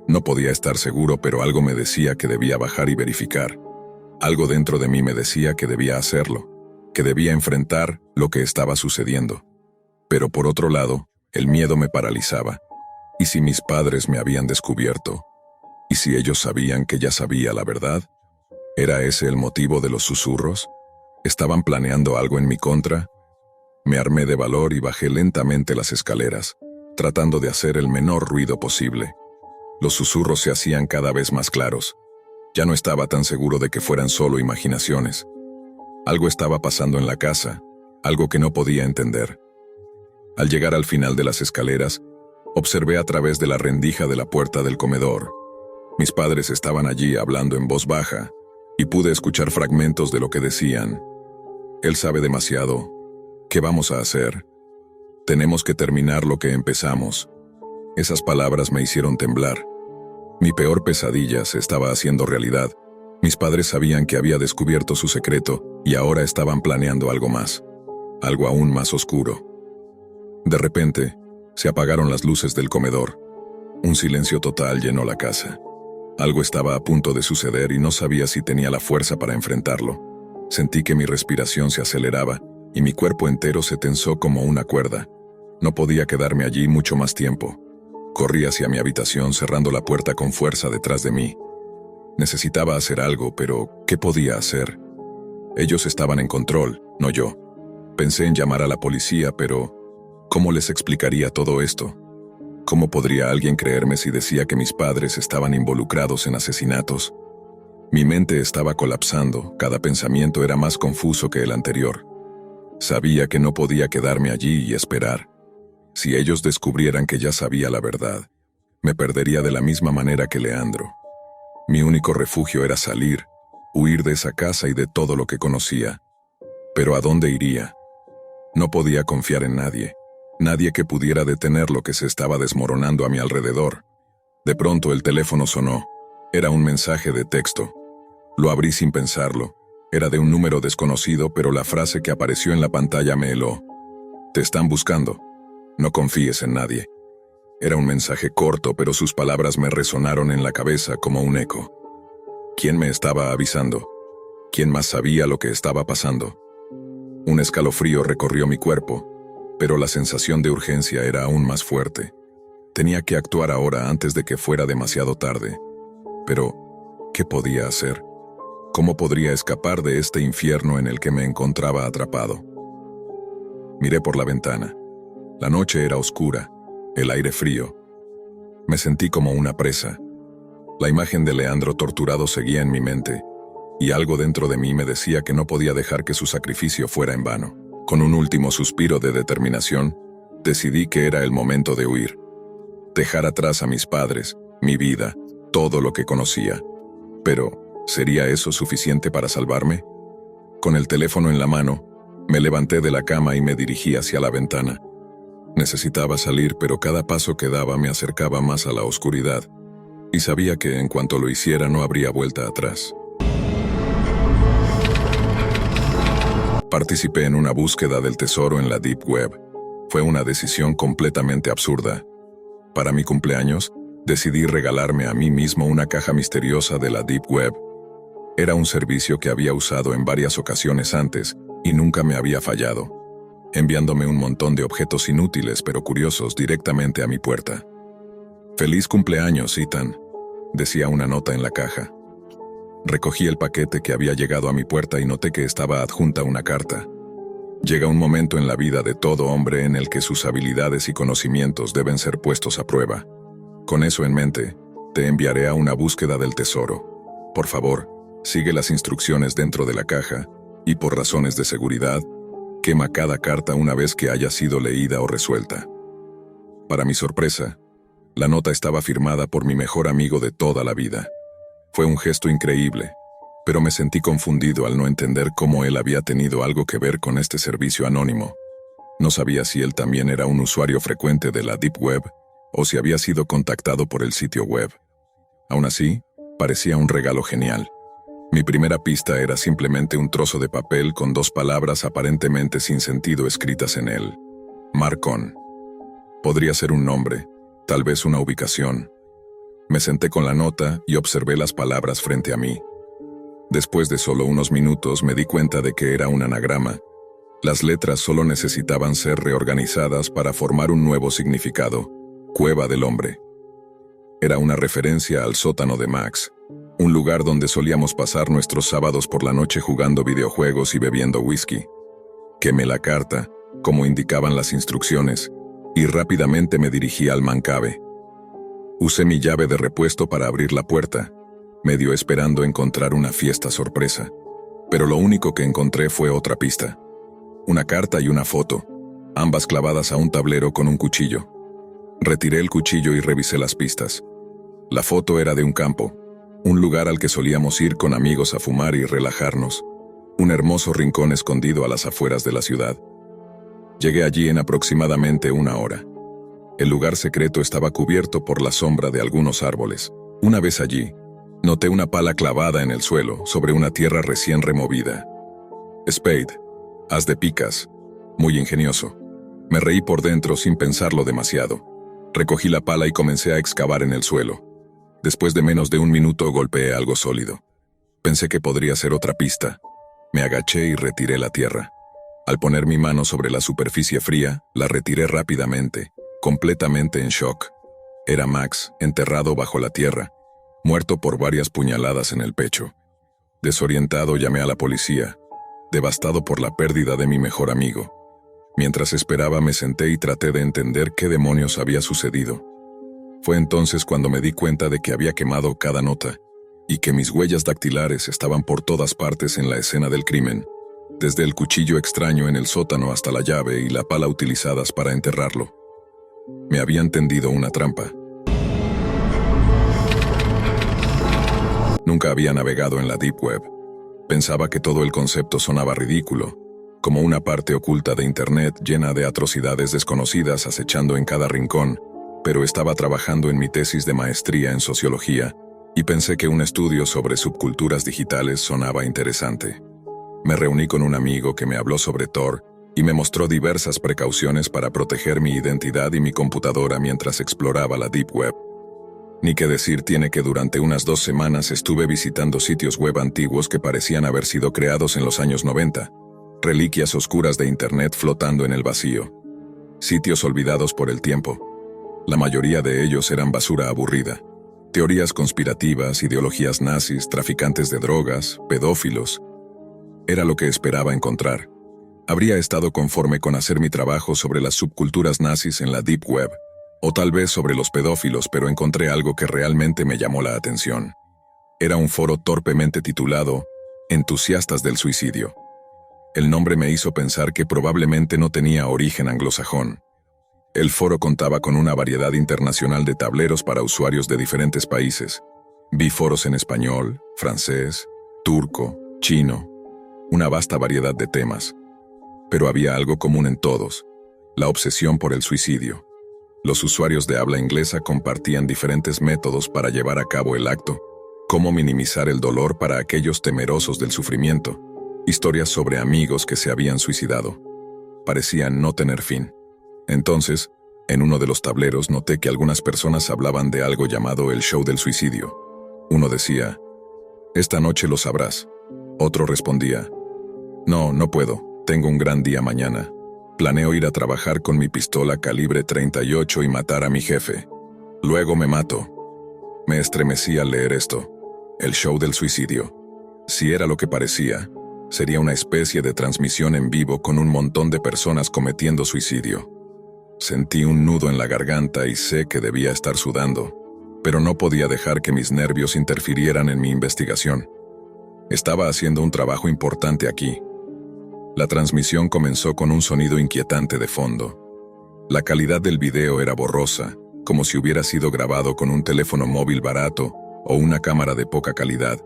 No podía estar seguro, pero algo me decía que debía bajar y verificar. Algo dentro de mí me decía que debía hacerlo, que debía enfrentar lo que estaba sucediendo. Pero por otro lado, el miedo me paralizaba. ¿Y si mis padres me habían descubierto? ¿Y si ellos sabían que ya sabía la verdad? ¿Era ese el motivo de los susurros? ¿Estaban planeando algo en mi contra? Me armé de valor y bajé lentamente las escaleras, tratando de hacer el menor ruido posible. Los susurros se hacían cada vez más claros. Ya no estaba tan seguro de que fueran solo imaginaciones. Algo estaba pasando en la casa, algo que no podía entender. Al llegar al final de las escaleras, observé a través de la rendija de la puerta del comedor. Mis padres estaban allí hablando en voz baja, y pude escuchar fragmentos de lo que decían. Él sabe demasiado. ¿Qué vamos a hacer? Tenemos que terminar lo que empezamos. Esas palabras me hicieron temblar. Mi peor pesadilla se estaba haciendo realidad. Mis padres sabían que había descubierto su secreto y ahora estaban planeando algo más, algo aún más oscuro. De repente, se apagaron las luces del comedor. Un silencio total llenó la casa. Algo estaba a punto de suceder y no sabía si tenía la fuerza para enfrentarlo. Sentí que mi respiración se aceleraba y mi cuerpo entero se tensó como una cuerda. No podía quedarme allí mucho más tiempo. Corrí hacia mi habitación cerrando la puerta con fuerza detrás de mí. Necesitaba hacer algo, pero ¿qué podía hacer? Ellos estaban en control, no yo. Pensé en llamar a la policía, pero ¿cómo les explicaría todo esto? ¿Cómo podría alguien creerme si decía que mis padres estaban involucrados en asesinatos? Mi mente estaba colapsando, cada pensamiento era más confuso que el anterior. Sabía que no podía quedarme allí y esperar. Si ellos descubrieran que ya sabía la verdad, me perdería de la misma manera que Leandro. Mi único refugio era salir, huir de esa casa y de todo lo que conocía. Pero ¿a dónde iría? No podía confiar en nadie, nadie que pudiera detener lo que se estaba desmoronando a mi alrededor. De pronto el teléfono sonó. Era un mensaje de texto. Lo abrí sin pensarlo. Era de un número desconocido, pero la frase que apareció en la pantalla me heló. Te están buscando. No confíes en nadie. Era un mensaje corto, pero sus palabras me resonaron en la cabeza como un eco. ¿Quién me estaba avisando? ¿Quién más sabía lo que estaba pasando? Un escalofrío recorrió mi cuerpo, pero la sensación de urgencia era aún más fuerte. Tenía que actuar ahora antes de que fuera demasiado tarde. Pero, ¿qué podía hacer? ¿Cómo podría escapar de este infierno en el que me encontraba atrapado? Miré por la ventana. La noche era oscura, el aire frío. Me sentí como una presa. La imagen de Leandro torturado seguía en mi mente, y algo dentro de mí me decía que no podía dejar que su sacrificio fuera en vano. Con un último suspiro de determinación, decidí que era el momento de huir. Dejar atrás a mis padres, mi vida, todo lo que conocía. Pero, ¿sería eso suficiente para salvarme? Con el teléfono en la mano, me levanté de la cama y me dirigí hacia la ventana. Necesitaba salir, pero cada paso que daba me acercaba más a la oscuridad, y sabía que en cuanto lo hiciera no habría vuelta atrás. Participé en una búsqueda del tesoro en la Deep Web. Fue una decisión completamente absurda. Para mi cumpleaños, decidí regalarme a mí mismo una caja misteriosa de la Deep Web. Era un servicio que había usado en varias ocasiones antes y nunca me había fallado, enviándome un montón de objetos inútiles pero curiosos directamente a mi puerta. «Feliz cumpleaños, Ethan», decía una nota en la caja. Recogí el paquete que había llegado a mi puerta y noté que estaba adjunta una carta. Llega un momento en la vida de todo hombre en el que sus habilidades y conocimientos deben ser puestos a prueba. Con eso en mente, te enviaré a una búsqueda del tesoro. Por favor, sigue las instrucciones dentro de la caja y, por razones de seguridad, quema cada carta una vez que haya sido leída o resuelta. Para mi sorpresa, la nota estaba firmada por mi mejor amigo de toda la vida. Fue un gesto increíble. pero me sentí confundido al no entender cómo él había tenido algo que ver con este servicio anónimo. No sabía si él también era un usuario frecuente de la Deep Web o si había sido contactado por el sitio web. Aún así, parecía un regalo genial. Mi primera pista era simplemente un trozo de papel con 2 palabras aparentemente sin sentido escritas en él. Marcon. Podría ser un nombre, tal vez una ubicación. Me senté con la nota y observé las palabras frente a mí. Después de solo unos minutos me di cuenta de que era un anagrama. Las letras solo necesitaban ser reorganizadas para formar un nuevo significado: Cueva del Hombre. Era una referencia al sótano de Max, un lugar donde solíamos pasar nuestros sábados por la noche jugando videojuegos y bebiendo whisky. Quemé la carta, como indicaban las instrucciones, y rápidamente me dirigí al Mancabe. Usé mi llave de repuesto para abrir la puerta, medio esperando encontrar una fiesta sorpresa. Pero lo único que encontré fue otra pista. Una carta y una foto, ambas clavadas a un tablero con un cuchillo. Retiré el cuchillo y revisé las pistas. La foto era de un campo, un lugar al que solíamos ir con amigos a fumar y relajarnos, un hermoso rincón escondido a las afueras de la ciudad. Llegué allí en aproximadamente 1 hora. El lugar secreto estaba cubierto por la sombra de algunos árboles. Una vez allí, noté una pala clavada en el suelo sobre una tierra recién removida. Spade, haz de picas, muy ingenioso. Me reí por dentro sin pensarlo demasiado. Recogí la pala y comencé a excavar en el suelo. Después de menos de 1 minuto golpeé algo sólido. Pensé que podría ser otra pista. Me agaché y retiré la tierra. Al poner mi mano sobre la superficie fría, la retiré rápidamente, completamente en shock. Era Max, enterrado bajo la tierra, muerto por varias puñaladas en el pecho. Desorientado llamé a la policía, devastado por la pérdida de mi mejor amigo. Mientras esperaba me senté y traté de entender qué demonios había sucedido. Fue entonces cuando me di cuenta de que había quemado cada nota, y que mis huellas dactilares estaban por todas partes en la escena del crimen, desde el cuchillo extraño en el sótano hasta la llave y la pala utilizadas para enterrarlo. Me habían tendido una trampa. Nunca había navegado en la Deep Web. Pensaba que todo el concepto sonaba ridículo, como una parte oculta de Internet llena de atrocidades desconocidas acechando en cada rincón, pero estaba trabajando en mi tesis de maestría en sociología, y pensé que un estudio sobre subculturas digitales sonaba interesante. Me reuní con un amigo que me habló sobre Tor y me mostró diversas precauciones para proteger mi identidad y mi computadora mientras exploraba la Deep Web. Ni qué decir tiene que durante unas 2 semanas estuve visitando sitios web antiguos que parecían haber sido creados en los años 90, reliquias oscuras de Internet flotando en el vacío, sitios olvidados por el tiempo. La mayoría de ellos eran basura aburrida, teorías conspirativas, ideologías nazis, traficantes de drogas, pedófilos. Era lo que esperaba encontrar. Habría estado conforme con hacer mi trabajo sobre las subculturas nazis en la Deep Web, o tal vez sobre los pedófilos, pero encontré algo que realmente me llamó la atención. Era un foro torpemente titulado Entusiastas del Suicidio. El nombre me hizo pensar que probablemente no tenía origen anglosajón. El foro contaba con una variedad internacional de tableros para usuarios de diferentes países. Vi foros en español, francés, turco, chino, una vasta variedad de temas. Pero había algo común en todos: la obsesión por el suicidio. Los usuarios de habla inglesa compartían diferentes métodos para llevar a cabo el acto, cómo minimizar el dolor para aquellos temerosos del sufrimiento, historias sobre amigos que se habían suicidado. Parecían no tener fin. Entonces, en uno de los tableros noté que algunas personas hablaban de algo llamado el show del suicidio. Uno decía, «Esta noche lo sabrás». Otro respondía, «No, no puedo, tengo un gran día mañana. Planeo ir a trabajar con mi pistola calibre 38 y matar a mi jefe. Luego me mato». Me estremecí al leer esto. El show del suicidio. Si era lo que parecía, sería una especie de transmisión en vivo con un montón de personas cometiendo suicidio. Sentí un nudo en la garganta y sé que debía estar sudando, pero no podía dejar que mis nervios interfirieran en mi investigación. Estaba haciendo un trabajo importante aquí. La transmisión comenzó con un sonido inquietante de fondo. La calidad del video era borrosa, como si hubiera sido grabado con un teléfono móvil barato o una cámara de poca calidad.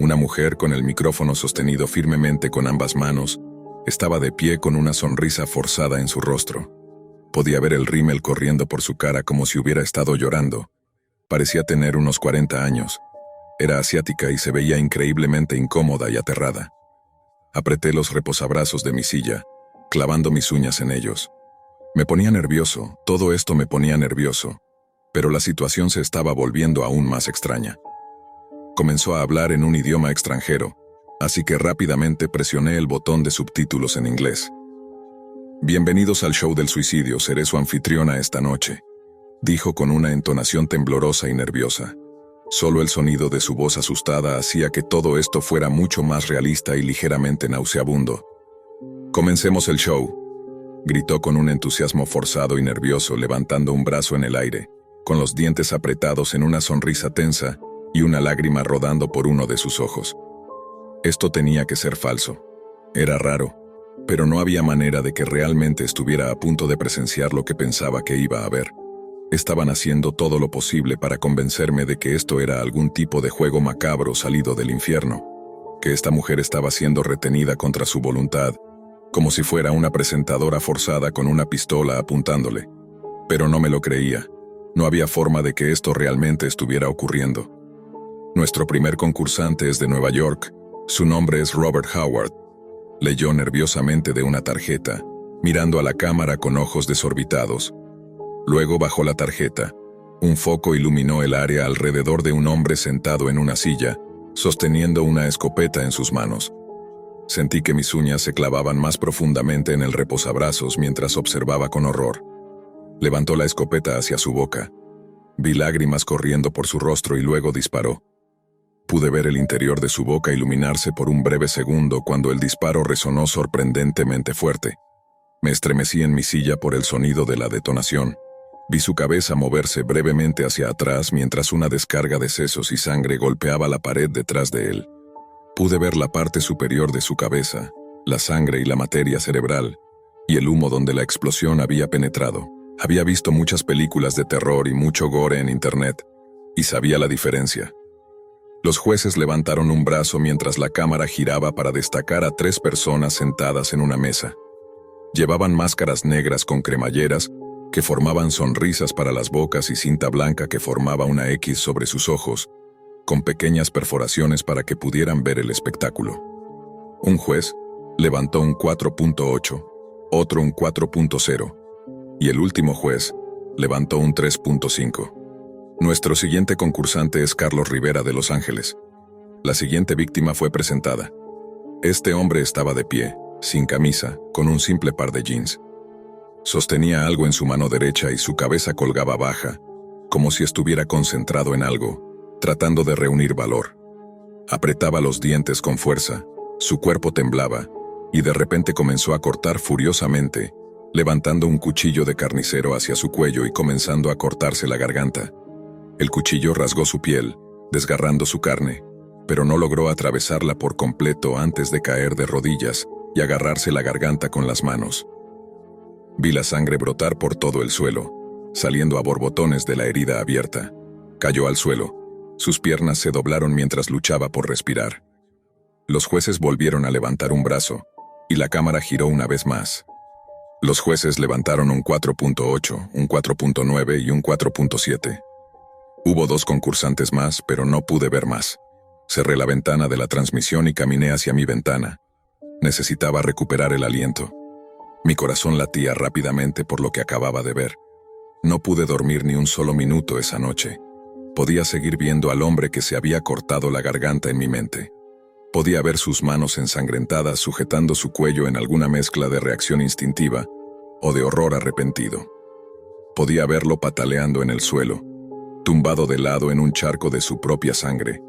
Una mujer con el micrófono sostenido firmemente con ambas manos, estaba de pie con una sonrisa forzada en su rostro. Podía ver el rímel corriendo por su cara como si hubiera estado llorando. Parecía tener unos 40 años. Era asiática y se veía increíblemente incómoda y aterrada. Apreté los reposabrazos de mi silla, clavando mis uñas en ellos. Me ponía nervioso, todo esto me ponía nervioso, pero la situación se estaba volviendo aún más extraña. Comenzó a hablar en un idioma extranjero, así que rápidamente presioné el botón de subtítulos en inglés. Bienvenidos al show del suicidio, seré su anfitriona esta noche, dijo con una entonación temblorosa y nerviosa. Solo el sonido de su voz asustada hacía que todo esto fuera mucho más realista y ligeramente nauseabundo. Comencemos el show, gritó con un entusiasmo forzado y nervioso, levantando un brazo en el aire, con los dientes apretados en una sonrisa tensa y una lágrima rodando por uno de sus ojos. Esto tenía que ser falso. Era raro, pero no había manera de que realmente estuviera a punto de presenciar lo que pensaba que iba a ver. Estaban haciendo todo lo posible para convencerme de que esto era algún tipo de juego macabro salido del infierno, que esta mujer estaba siendo retenida contra su voluntad, como si fuera una presentadora forzada con una pistola apuntándole. Pero no me lo creía. No había forma de que esto realmente estuviera ocurriendo. Nuestro primer concursante es de Nueva York. Su nombre es Robert Howard. Leyó nerviosamente de una tarjeta, mirando a la cámara con ojos desorbitados. Luego bajó la tarjeta. Un foco iluminó el área alrededor de un hombre sentado en una silla, sosteniendo una escopeta en sus manos. Sentí que mis uñas se clavaban más profundamente en el reposabrazos mientras observaba con horror. Levantó la escopeta hacia su boca. Vi lágrimas corriendo por su rostro y luego disparó. Pude ver el interior de su boca iluminarse por un breve segundo cuando el disparo resonó sorprendentemente fuerte. Me estremecí en mi silla por el sonido de la detonación. Vi su cabeza moverse brevemente hacia atrás mientras una descarga de sesos y sangre golpeaba la pared detrás de él. Pude ver la parte superior de su cabeza, la sangre y la materia cerebral, y el humo donde la explosión había penetrado. Había visto muchas películas de terror y mucho gore en internet, y sabía la diferencia. Los jueces levantaron un brazo mientras la cámara giraba para destacar a 3 personas sentadas en una mesa. Llevaban máscaras negras con cremalleras que formaban sonrisas para las bocas y cinta blanca que formaba una X sobre sus ojos, con pequeñas perforaciones para que pudieran ver el espectáculo. Un juez levantó un 4.8, otro un 4.0, y el último juez levantó un 3.5. Nuestro siguiente concursante es Carlos Rivera de Los Ángeles. La siguiente víctima fue presentada. Este hombre estaba de pie, sin camisa, con un simple par de jeans. Sostenía algo en su mano derecha y su cabeza colgaba baja, como si estuviera concentrado en algo, tratando de reunir valor. Apretaba los dientes con fuerza, su cuerpo temblaba, y de repente comenzó a cortar furiosamente, levantando un cuchillo de carnicero hacia su cuello y comenzando a cortarse la garganta. El cuchillo rasgó su piel, desgarrando su carne, pero no logró atravesarla por completo antes de caer de rodillas y agarrarse la garganta con las manos. Vi la sangre brotar por todo el suelo, saliendo a borbotones de la herida abierta. Cayó al suelo. Sus piernas se doblaron mientras luchaba por respirar. Los jueces volvieron a levantar un brazo, y la cámara giró una vez más. Los jueces levantaron un 4.8, un 4.9 y un 4.7. Hubo 2 concursantes más, pero no pude ver más. Cerré la ventana de la transmisión y caminé hacia mi ventana. Necesitaba recuperar el aliento. Mi corazón latía rápidamente por lo que acababa de ver. No pude dormir ni un solo minuto esa noche. Podía seguir viendo al hombre que se había cortado la garganta en mi mente. Podía ver sus manos ensangrentadas sujetando su cuello en alguna mezcla de reacción instintiva o de horror arrepentido. Podía verlo pataleando en el suelo, tumbado de lado en un charco de su propia sangre.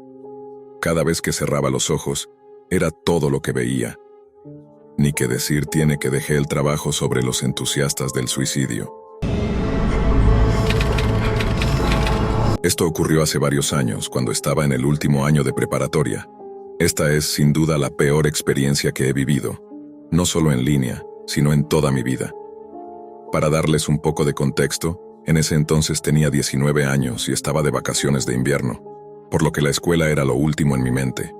Cada vez que cerraba los ojos, era todo lo que veía. Ni que decir tiene que dejé el trabajo sobre los entusiastas del suicidio. Esto ocurrió hace varios años, cuando estaba en el último año de preparatoria. Esta es, sin duda, la peor experiencia que he vivido, no solo en línea, sino en toda mi vida. Para darles un poco de contexto, en ese entonces tenía 19 años y estaba de vacaciones de invierno, por lo que la escuela era lo último en mi mente.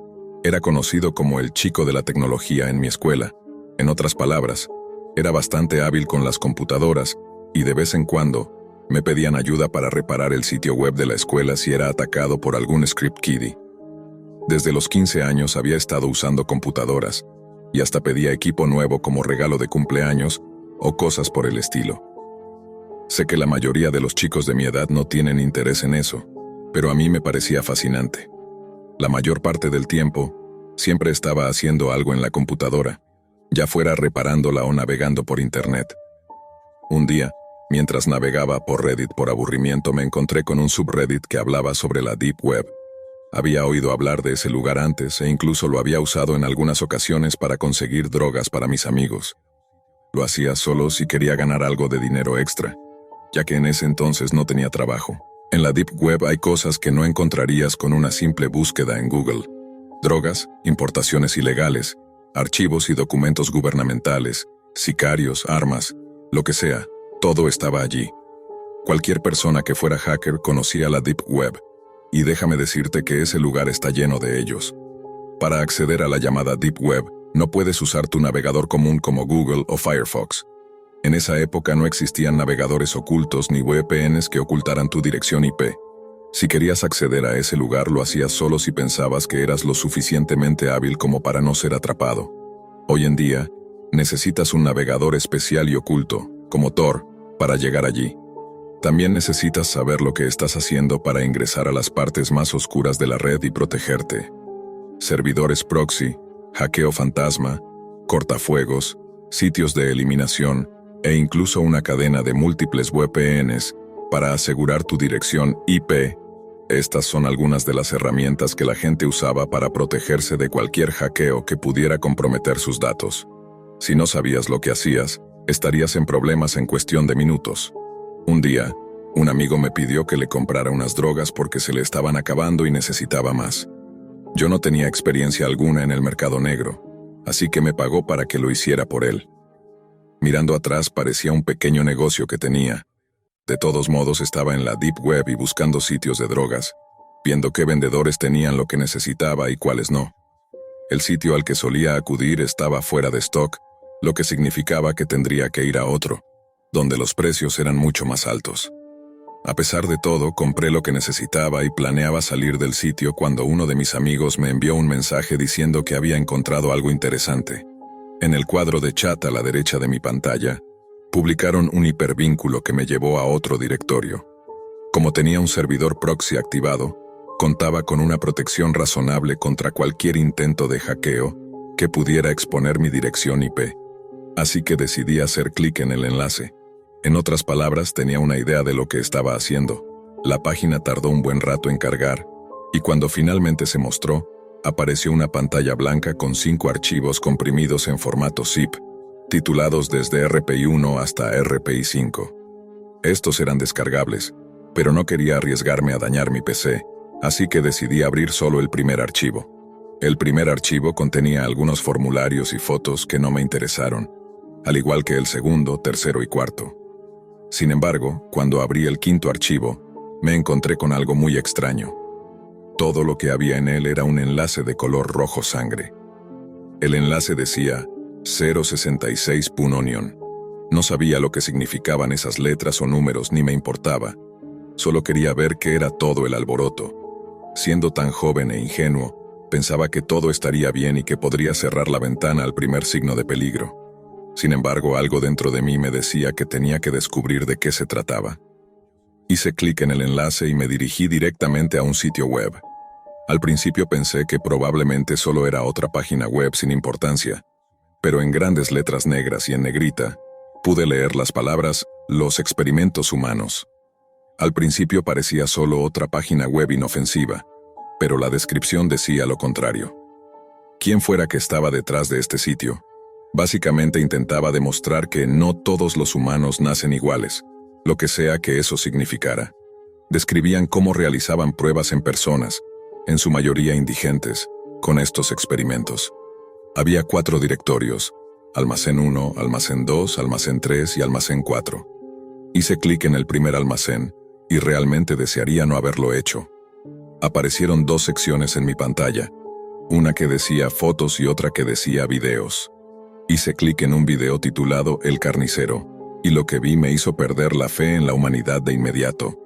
Era conocido como el chico de la tecnología en mi escuela. En otras palabras, era bastante hábil con las computadoras y de vez en cuando me pedían ayuda para reparar el sitio web de la escuela si era atacado por algún script kiddie. Desde los 15 años había estado usando computadoras y hasta pedía equipo nuevo como regalo de cumpleaños o cosas por el estilo. Sé que la mayoría de los chicos de mi edad no tienen interés en eso, pero a mí me parecía fascinante. La mayor parte del tiempo, siempre estaba haciendo algo en la computadora, ya fuera reparándola o navegando por internet. Un día, mientras navegaba por Reddit por aburrimiento, me encontré con un subreddit que hablaba sobre la Deep Web. Había oído hablar de ese lugar antes e incluso lo había usado en algunas ocasiones para conseguir drogas para mis amigos. Lo hacía solo si quería ganar algo de dinero extra, ya que en ese entonces no tenía trabajo. En la Deep Web hay cosas que no encontrarías con una simple búsqueda en Google. Drogas, importaciones ilegales, archivos y documentos gubernamentales, sicarios, armas, lo que sea, todo estaba allí. Cualquier persona que fuera hacker conocía la Deep Web, y déjame decirte que ese lugar está lleno de ellos. Para acceder a la llamada Deep Web, no puedes usar tu navegador común como Google o Firefox. En esa época no existían navegadores ocultos ni VPNs que ocultaran tu dirección IP. Si querías acceder a ese lugar, lo hacías solo si pensabas que eras lo suficientemente hábil como para no ser atrapado. Hoy en día, necesitas un navegador especial y oculto, como Tor, para llegar allí. También necesitas saber lo que estás haciendo para ingresar a las partes más oscuras de la red y protegerte. Servidores proxy, hackeo fantasma, cortafuegos, sitios de eliminación, e incluso una cadena de múltiples VPNs para asegurar tu dirección IP. Estas son algunas de las herramientas que la gente usaba para protegerse de cualquier hackeo que pudiera comprometer sus datos. Si no sabías lo que hacías, estarías en problemas en cuestión de minutos. Un día, un amigo me pidió que le comprara unas drogas porque se le estaban acabando y necesitaba más. Yo no tenía experiencia alguna en el mercado negro, así que me pagó para que lo hiciera por él. Mirando atrás parecía un pequeño negocio que tenía. De todos modos estaba en la Deep Web y buscando sitios de drogas, viendo qué vendedores tenían lo que necesitaba y cuáles no. El sitio al que solía acudir estaba fuera de stock, lo que significaba que tendría que ir a otro, donde los precios eran mucho más altos. A pesar de todo, compré lo que necesitaba y planeaba salir del sitio cuando uno de mis amigos me envió un mensaje diciendo que había encontrado algo interesante. En el cuadro de chat a la derecha de mi pantalla, publicaron un hipervínculo que me llevó a otro directorio. Como tenía un servidor proxy activado, contaba con una protección razonable contra cualquier intento de hackeo que pudiera exponer mi dirección IP. Así que decidí hacer clic en el enlace. En otras palabras, tenía una idea de lo que estaba haciendo. La página tardó un buen rato en cargar, y cuando finalmente se mostró, apareció una pantalla blanca con 5 archivos comprimidos en formato zip, titulados desde RPI 1 hasta RPI 5. Estos eran descargables, pero no quería arriesgarme a dañar mi PC, así que decidí abrir solo el primer archivo. El primer archivo contenía algunos formularios y fotos que no me interesaron, al igual que el segundo, tercero y cuarto. Sin embargo, cuando abrí el quinto archivo, me encontré con algo muy extraño. Todo lo que había en él era un enlace de color rojo sangre. El enlace decía 066.onion. No sabía lo que significaban esas letras o números ni me importaba. Solo quería ver qué era todo el alboroto. Siendo tan joven e ingenuo, pensaba que todo estaría bien y que podría cerrar la ventana al primer signo de peligro. Sin embargo, algo dentro de mí me decía que tenía que descubrir de qué se trataba. Hice clic en el enlace y me dirigí directamente a un sitio web. Al principio pensé que probablemente solo era otra página web sin importancia, pero en grandes letras negras y en negrita, pude leer las palabras «Los experimentos humanos». Al principio parecía solo otra página web inofensiva, pero la descripción decía lo contrario. Quien fuera que estaba detrás de este sitio, básicamente intentaba demostrar que no todos los humanos nacen iguales, lo que sea que eso significara. Describían cómo realizaban pruebas en personas, en su mayoría indigentes, con estos experimentos. Había 4 directorios: almacén 1, almacén 2, almacén 3 y almacén 4. Hice clic en el primer almacén, y realmente desearía no haberlo hecho. Aparecieron 2 secciones en mi pantalla. Una que decía fotos y otra que decía videos. Hice clic en un video titulado El carnicero, y lo que vi me hizo perder la fe en la humanidad de inmediato.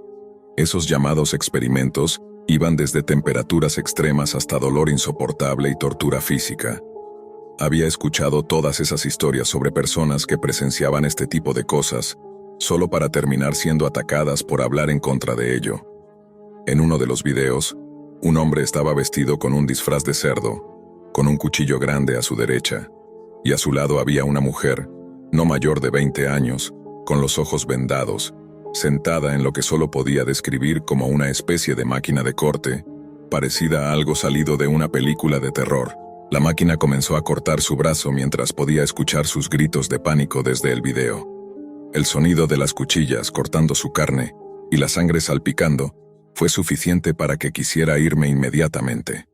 Esos llamados experimentos iban desde temperaturas extremas hasta dolor insoportable y tortura física. Había escuchado todas esas historias sobre personas que presenciaban este tipo de cosas, solo para terminar siendo atacadas por hablar en contra de ello. En uno de los videos, un hombre estaba vestido con un disfraz de cerdo, con un cuchillo grande a su derecha, y a su lado había una mujer, no mayor de 20 años, con los ojos vendados, sentada en lo que solo podía describir como una especie de máquina de corte, parecida a algo salido de una película de terror. La máquina comenzó a cortar su brazo mientras podía escuchar sus gritos de pánico desde el video. El sonido de las cuchillas cortando su carne y la sangre salpicando fue suficiente para que quisiera irme inmediatamente.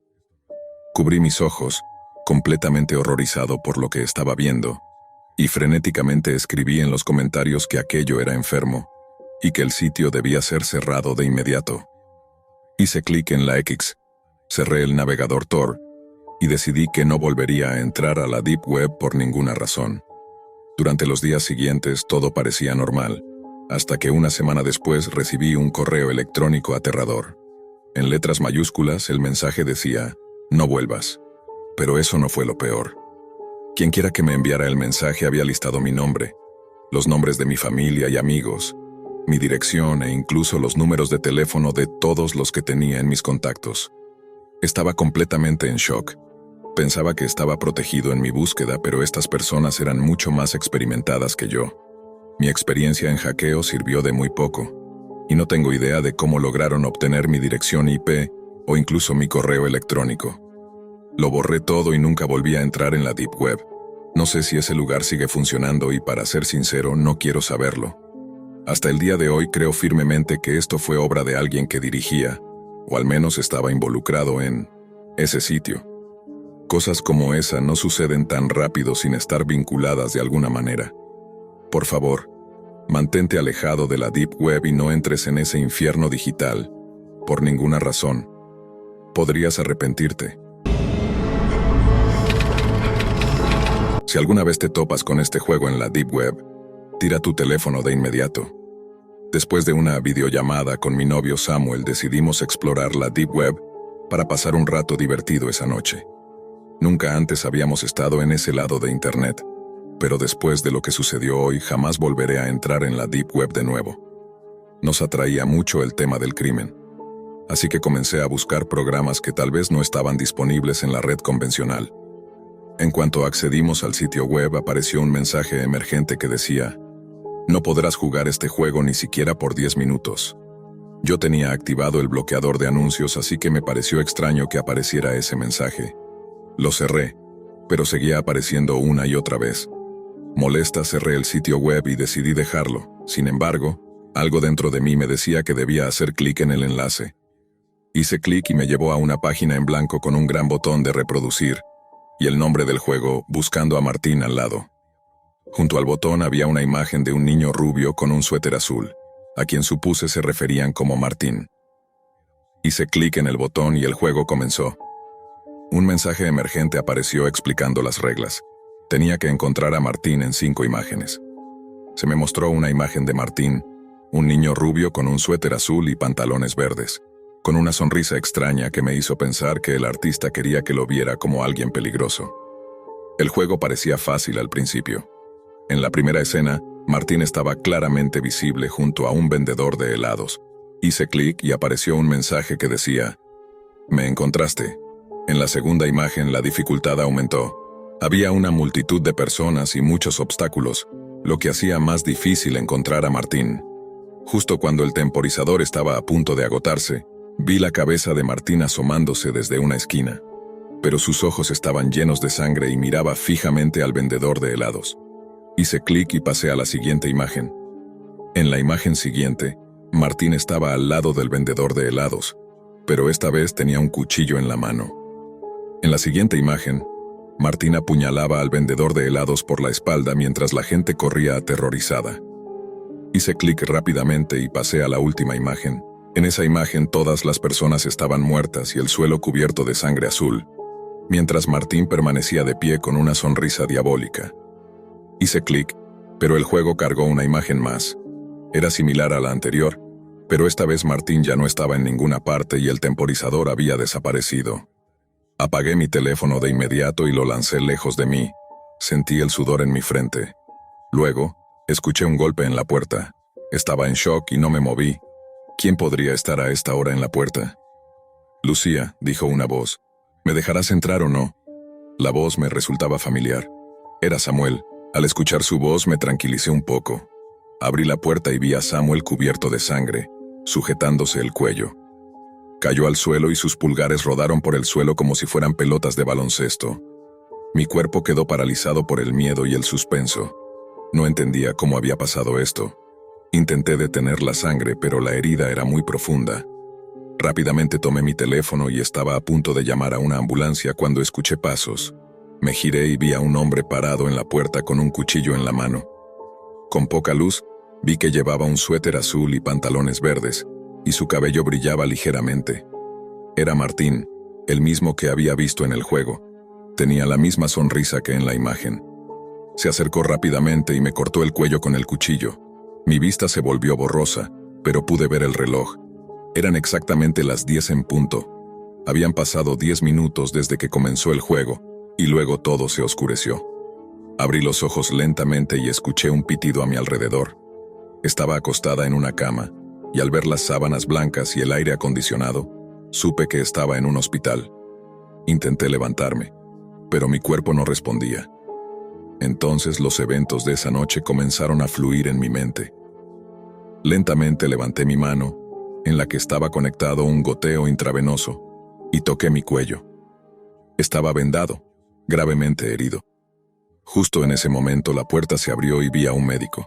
Cubrí mis ojos, completamente horrorizado por lo que estaba viendo, y frenéticamente escribí en los comentarios que aquello era enfermo y que el sitio debía ser cerrado de inmediato. Hice clic en la X, cerré el navegador Tor y decidí que no volvería a entrar a la Deep Web por ninguna razón. Durante los días siguientes todo parecía normal, hasta que una semana después recibí un correo electrónico aterrador. En letras mayúsculas el mensaje decía, no vuelvas. Pero eso no fue lo peor. Quienquiera que me enviara el mensaje había listado mi nombre, los nombres de mi familia y amigos, mi dirección e incluso los números de teléfono de todos los que tenía en mis contactos. Estaba completamente en shock. Pensaba que estaba protegido en mi búsqueda, pero estas personas eran mucho más experimentadas que yo. Mi experiencia en hackeo sirvió de muy poco, y no tengo idea de cómo lograron obtener mi dirección IP o incluso mi correo electrónico. Lo borré todo y nunca volví a entrar en la Deep Web. No sé si ese lugar sigue funcionando y, para ser sincero, no quiero saberlo. Hasta el día de hoy creo firmemente que esto fue obra de alguien que dirigía, o al menos estaba involucrado en ese sitio. Cosas como esa no suceden tan rápido sin estar vinculadas de alguna manera. Por favor, mantente alejado de la Deep Web y no entres en ese infierno digital, por ninguna razón. Podrías arrepentirte. Si alguna vez te topas con este juego en la Deep Web, tira tu teléfono de inmediato. Después de una videollamada con mi novio Samuel decidimos explorar la Deep Web para pasar un rato divertido esa noche. Nunca antes habíamos estado en ese lado de Internet, pero después de lo que sucedió hoy jamás volveré a entrar en la Deep Web de nuevo. Nos atraía mucho el tema del crimen, así que comencé a buscar programas que tal vez no estaban disponibles en la red convencional. En cuanto accedimos al sitio web apareció un mensaje emergente que decía, no podrás jugar este juego ni siquiera por 10 minutos. Yo tenía activado el bloqueador de anuncios, así que me pareció extraño que apareciera ese mensaje. Lo cerré, pero seguía apareciendo una y otra vez. Molesta cerré el sitio web y decidí dejarlo. Sin embargo, algo dentro de mí me decía que debía hacer clic en el enlace. Hice clic y me llevó a una página en blanco con un gran botón de reproducir y el nombre del juego Buscando a Martín al lado. Junto al botón había una imagen de un niño rubio con un suéter azul, a quien supuse se referían como Martín. Hice clic en el botón y el juego comenzó. Un mensaje emergente apareció explicando las reglas. Tenía que encontrar a Martín en 5 imágenes. Se me mostró una imagen de Martín, un niño rubio con un suéter azul y pantalones verdes, con una sonrisa extraña que me hizo pensar que el artista quería que lo viera como alguien peligroso. El juego parecía fácil al principio. En la primera escena, Martín estaba claramente visible junto a un vendedor de helados. Hice clic y apareció un mensaje que decía, «Me encontraste». En la segunda imagen la dificultad aumentó. Había una multitud de personas y muchos obstáculos, lo que hacía más difícil encontrar a Martín. Justo cuando el temporizador estaba a punto de agotarse, vi la cabeza de Martín asomándose desde una esquina, pero sus ojos estaban llenos de sangre y miraba fijamente al vendedor de helados. Hice clic y pasé a la siguiente imagen. En la imagen siguiente, Martín estaba al lado del vendedor de helados, pero esta vez tenía un cuchillo en la mano. En la siguiente imagen, Martín apuñalaba al vendedor de helados por la espalda mientras la gente corría aterrorizada. Hice clic rápidamente y pasé a la última imagen. En esa imagen todas las personas estaban muertas y el suelo cubierto de sangre azul. mientras Martín permanecía de pie con una sonrisa diabólica. Hice clic, pero el juego cargó una imagen más. Era similar a la anterior, pero esta vez Martín ya no estaba en ninguna parte y el temporizador había desaparecido. Apagué mi teléfono de inmediato y lo lancé lejos de mí. Sentí el sudor en mi frente. Luego, escuché un golpe en la puerta. Estaba en shock y no me moví. ¿Quién podría estar a esta hora en la puerta? Lucía, dijo una voz. ¿Me dejarás entrar o no? La voz me resultaba familiar. Era Samuel. Al escuchar su voz me tranquilicé un poco. Abrí la puerta y vi a Samuel cubierto de sangre, sujetándose el cuello. Cayó al suelo y sus pulgares rodaron por el suelo como si fueran pelotas de baloncesto. Mi cuerpo quedó paralizado por el miedo y el suspenso. No entendía cómo había pasado esto. Intenté detener la sangre, pero la herida era muy profunda. Rápidamente tomé mi teléfono y estaba a punto de llamar a una ambulancia cuando escuché pasos. Me giré y vi a un hombre parado en la puerta con un cuchillo en la mano. Con poca luz, vi que llevaba un suéter azul y pantalones verdes, y su cabello brillaba ligeramente. Era Martín, el mismo que había visto en el juego. Tenía la misma sonrisa que en la imagen. Se acercó rápidamente y me cortó el cuello con el cuchillo. Mi vista se volvió borrosa, pero pude ver el reloj. Eran exactamente las 10 en punto. Habían pasado 10 minutos desde que comenzó el juego, y luego todo se oscureció. Abrí los ojos lentamente y escuché un pitido a mi alrededor. Estaba acostada en una cama, y al ver las sábanas blancas y el aire acondicionado, supe que estaba en un hospital. Intenté levantarme, pero mi cuerpo no respondía. Entonces los eventos de esa noche comenzaron a fluir en mi mente. Lentamente levanté mi mano, en la que estaba conectado un goteo intravenoso, y toqué mi cuello. Estaba vendado, gravemente herido. Justo en ese momento la puerta se abrió y vi a un médico.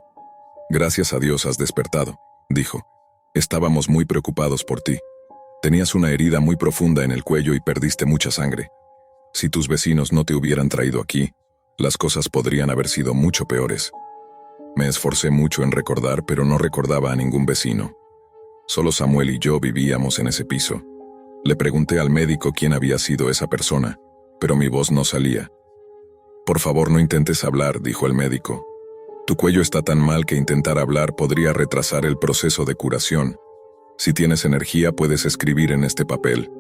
«Gracias a Dios has despertado», dijo. «Estábamos muy preocupados por ti. Tenías una herida muy profunda en el cuello y perdiste mucha sangre. Si tus vecinos no te hubieran traído aquí, las cosas podrían haber sido mucho peores». Me esforcé mucho en recordar, pero no recordaba a ningún vecino. Solo Samuel y yo vivíamos en ese piso. Le pregunté al médico quién había sido esa persona, pero mi voz no salía. «Por favor, no intentes hablar», dijo el médico. «Tu cuello está tan mal que intentar hablar podría retrasar el proceso de curación. Si tienes energía, puedes escribir en este papel»,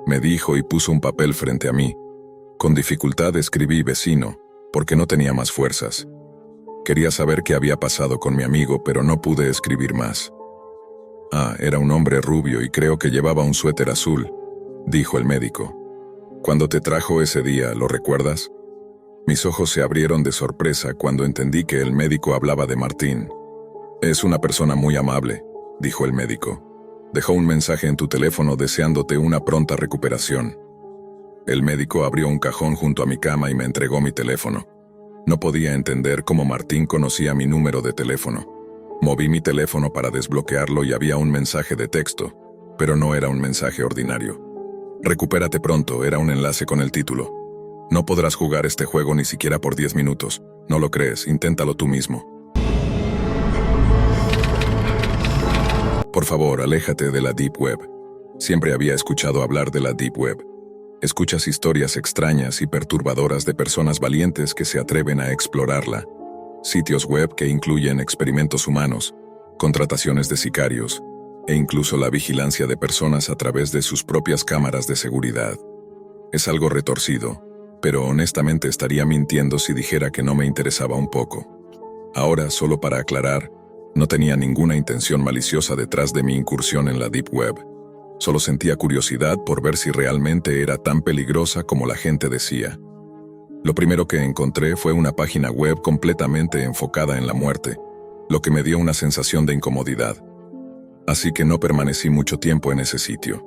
me dijo y puso un papel frente a mí. Con dificultad escribí «vecino», porque no tenía más fuerzas. Quería saber qué había pasado con mi amigo, pero no pude escribir más. «Ah, era un hombre rubio y creo que llevaba un suéter azul», dijo el médico. «Cuando te trajo ese día, ¿lo recuerdas?» Mis ojos se abrieron de sorpresa cuando entendí que el médico hablaba de Martín. «Es una persona muy amable», dijo el médico. «Dejó un mensaje en tu teléfono deseándote una pronta recuperación». El médico abrió un cajón junto a mi cama y me entregó mi teléfono. No podía entender cómo Martín conocía mi número de teléfono. Moví mi teléfono para desbloquearlo y había un mensaje de texto, pero no era un mensaje ordinario. «Recupérate pronto», era un enlace con el título. «No podrás jugar este juego ni siquiera por 10 minutos. ¿No lo crees? Inténtalo tú mismo. Por favor, aléjate de la Deep Web». Siempre había escuchado hablar de la Deep Web. Escuchas historias extrañas y perturbadoras de personas valientes que se atreven a explorarla. Sitios web que incluyen experimentos humanos, contrataciones de sicarios, e incluso la vigilancia de personas a través de sus propias cámaras de seguridad. Es algo retorcido, pero honestamente estaría mintiendo si dijera que no me interesaba un poco. Ahora, solo para aclarar, no tenía ninguna intención maliciosa detrás de mi incursión en la Deep Web. Solo sentía curiosidad por ver si realmente era tan peligrosa como la gente decía. Lo primero que encontré fue una página web completamente enfocada en la muerte, lo que me dio una sensación de incomodidad. Así que no permanecí mucho tiempo en ese sitio.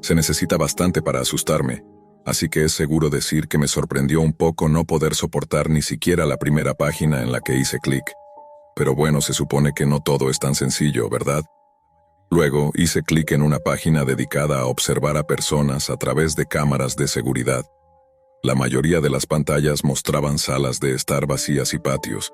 Se necesita bastante para asustarme, así que es seguro decir que me sorprendió un poco no poder soportar ni siquiera la primera página en la que hice clic. Pero bueno, se supone que no todo es tan sencillo, ¿verdad? Luego hice clic en una página dedicada a observar a personas a través de cámaras de seguridad. La mayoría de las pantallas mostraban salas de estar vacías y patios.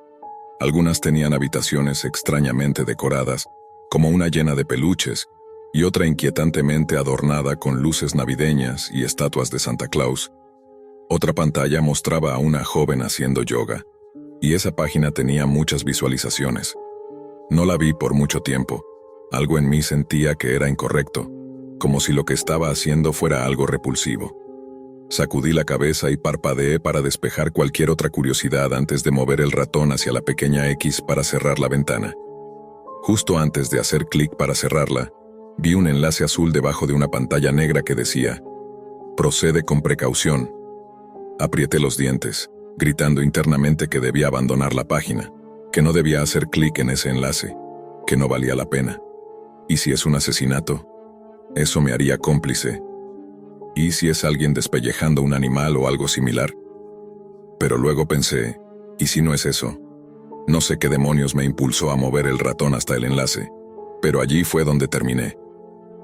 Algunas tenían habitaciones extrañamente decoradas, como una llena de peluches, y otra inquietantemente adornada con luces navideñas y estatuas de Santa Claus. Otra pantalla mostraba a una joven haciendo yoga, y esa página tenía muchas visualizaciones. No la vi por mucho tiempo. Algo en mí sentía que era incorrecto, como si lo que estaba haciendo fuera algo repulsivo. Sacudí la cabeza y parpadeé para despejar cualquier otra curiosidad antes de mover el ratón hacia la pequeña X para cerrar la ventana. Justo antes de hacer clic para cerrarla, vi un enlace azul debajo de una pantalla negra que decía: «Procede con precaución». Aprieté los dientes, gritando internamente que debía abandonar la página, que no debía hacer clic en ese enlace, que no valía la pena. ¿Y si es un asesinato? Eso me haría cómplice. ¿Y si es alguien despellejando un animal o algo similar? Pero luego pensé, ¿y si no es eso? No sé qué demonios me impulsó a mover el ratón hasta el enlace, pero allí fue donde terminé.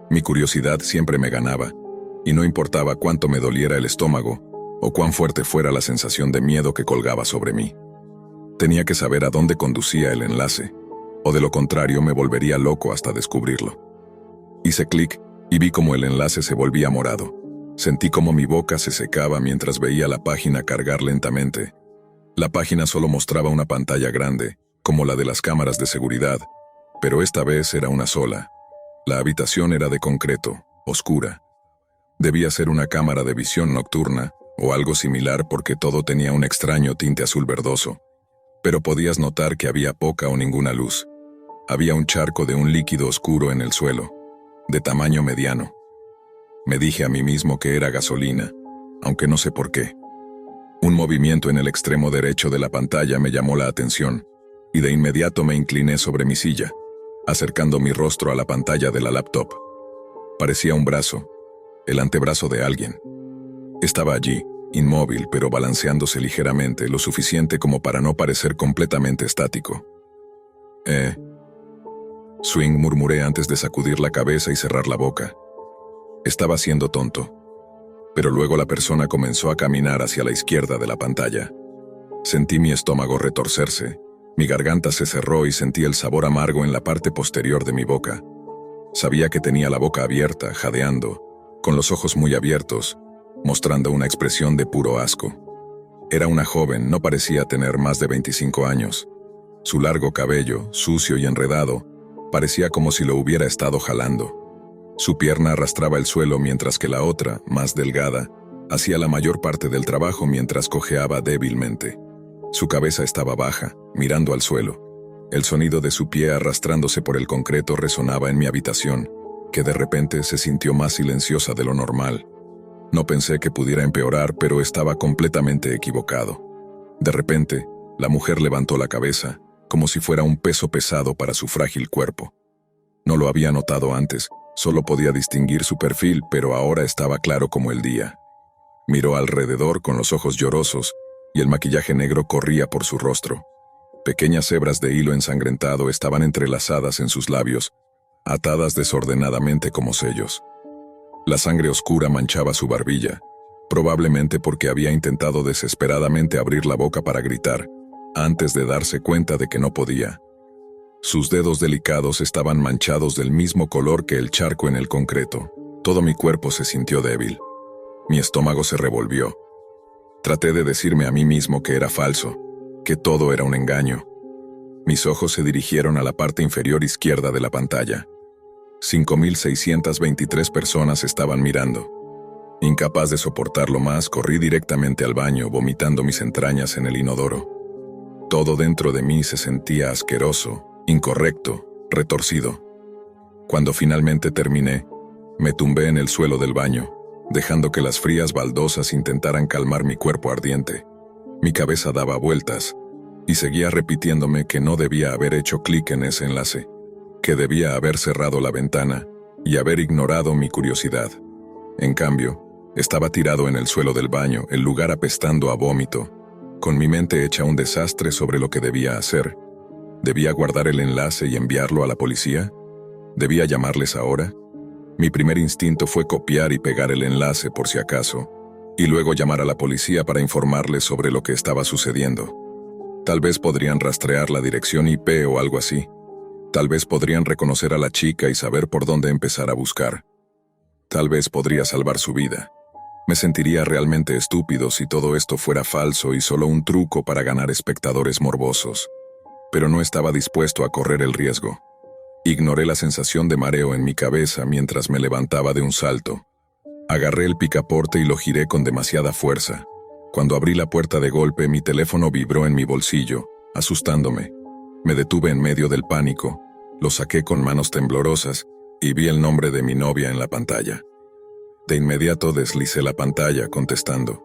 Mi curiosidad siempre me ganaba, y no importaba cuánto me doliera el estómago, o cuán fuerte fuera la sensación de miedo que colgaba sobre mí. Tenía que saber a dónde conducía el enlace, o de lo contrario me volvería loco hasta descubrirlo. Hice clic y vi cómo el enlace se volvía morado. Sentí como mi boca se secaba mientras veía la página cargar lentamente. La página solo mostraba una pantalla grande, como la de las cámaras de seguridad, pero esta vez era una sola. La habitación era de concreto, oscura. Debía ser una cámara de visión nocturna, o algo similar porque todo tenía un extraño tinte azul verdoso. Pero podías notar que había poca o ninguna luz. Había un charco de un líquido oscuro en el suelo, de tamaño mediano. Me dije a mí mismo que era gasolina, aunque no sé por qué. Un movimiento en el extremo derecho de la pantalla me llamó la atención, y de inmediato me incliné sobre mi silla, acercando mi rostro a la pantalla de la laptop. Parecía un brazo, el antebrazo de alguien. Estaba allí, inmóvil pero balanceándose ligeramente, lo suficiente como para no parecer completamente estático. Swing, murmuré antes de sacudir la cabeza y cerrar la boca. Estaba siendo tonto. Pero luego la persona comenzó a caminar hacia la izquierda de la pantalla. Sentí mi estómago retorcerse, mi garganta se cerró y sentí el sabor amargo en la parte posterior de mi boca. Sabía que tenía la boca abierta, jadeando, con los ojos muy abiertos, mostrando una expresión de puro asco. Era una joven, no parecía tener más de 25 años. Su largo cabello, sucio y enredado, parecía como si lo hubiera estado jalando. Su pierna arrastraba el suelo mientras que la otra, más delgada, hacía la mayor parte del trabajo mientras cojeaba débilmente. Su cabeza estaba baja, mirando al suelo. El sonido de su pie arrastrándose por el concreto resonaba en mi habitación, que de repente se sintió más silenciosa de lo normal. No pensé que pudiera empeorar, pero estaba completamente equivocado. De repente, la mujer levantó la cabeza, como si fuera un peso pesado para su frágil cuerpo. No lo había notado antes, solo podía distinguir su perfil, pero ahora estaba claro como el día. Miró alrededor con los ojos llorosos, y el maquillaje negro corría por su rostro. Pequeñas hebras de hilo ensangrentado estaban entrelazadas en sus labios, atadas desordenadamente como sellos. La sangre oscura manchaba su barbilla, probablemente porque había intentado desesperadamente abrir la boca para gritar, antes de darse cuenta de que no podía. Sus dedos delicados estaban manchados del mismo color que el charco en el concreto. Todo mi cuerpo se sintió débil. Mi estómago se revolvió. Traté de decirme a mí mismo que era falso, que todo era un engaño. Mis ojos se dirigieron a la parte inferior izquierda de la pantalla. 5.623 personas estaban mirando. Incapaz de soportarlo más, corrí directamente al baño, vomitando mis entrañas en el inodoro. Todo dentro de mí se sentía asqueroso, incorrecto, retorcido. Cuando finalmente terminé, me tumbé en el suelo del baño, dejando que las frías baldosas intentaran calmar mi cuerpo ardiente. Mi cabeza daba vueltas, y seguía repitiéndome que no debía haber hecho clic en ese enlace, que debía haber cerrado la ventana y haber ignorado mi curiosidad. En cambio, estaba tirado en el suelo del baño, el lugar apestando a vómito, con mi mente hecha un desastre sobre lo que debía hacer. ¿Debía guardar el enlace y enviarlo a la policía? ¿Debía llamarles ahora? Mi primer instinto fue copiar y pegar el enlace por si acaso, y luego llamar a la policía para informarles sobre lo que estaba sucediendo. Tal vez podrían rastrear la dirección IP o algo así. Tal vez podrían reconocer a la chica y saber por dónde empezar a buscar. Tal vez podría salvar su vida. Me sentiría realmente estúpido si todo esto fuera falso y solo un truco para ganar espectadores morbosos. Pero no estaba dispuesto a correr el riesgo. Ignoré la sensación de mareo en mi cabeza mientras me levantaba de un salto. Agarré el picaporte y lo giré con demasiada fuerza. Cuando abrí la puerta de golpe, mi teléfono vibró en mi bolsillo, asustándome. Me detuve en medio del pánico, lo saqué con manos temblorosas y vi el nombre de mi novia en la pantalla. De inmediato deslicé la pantalla contestando.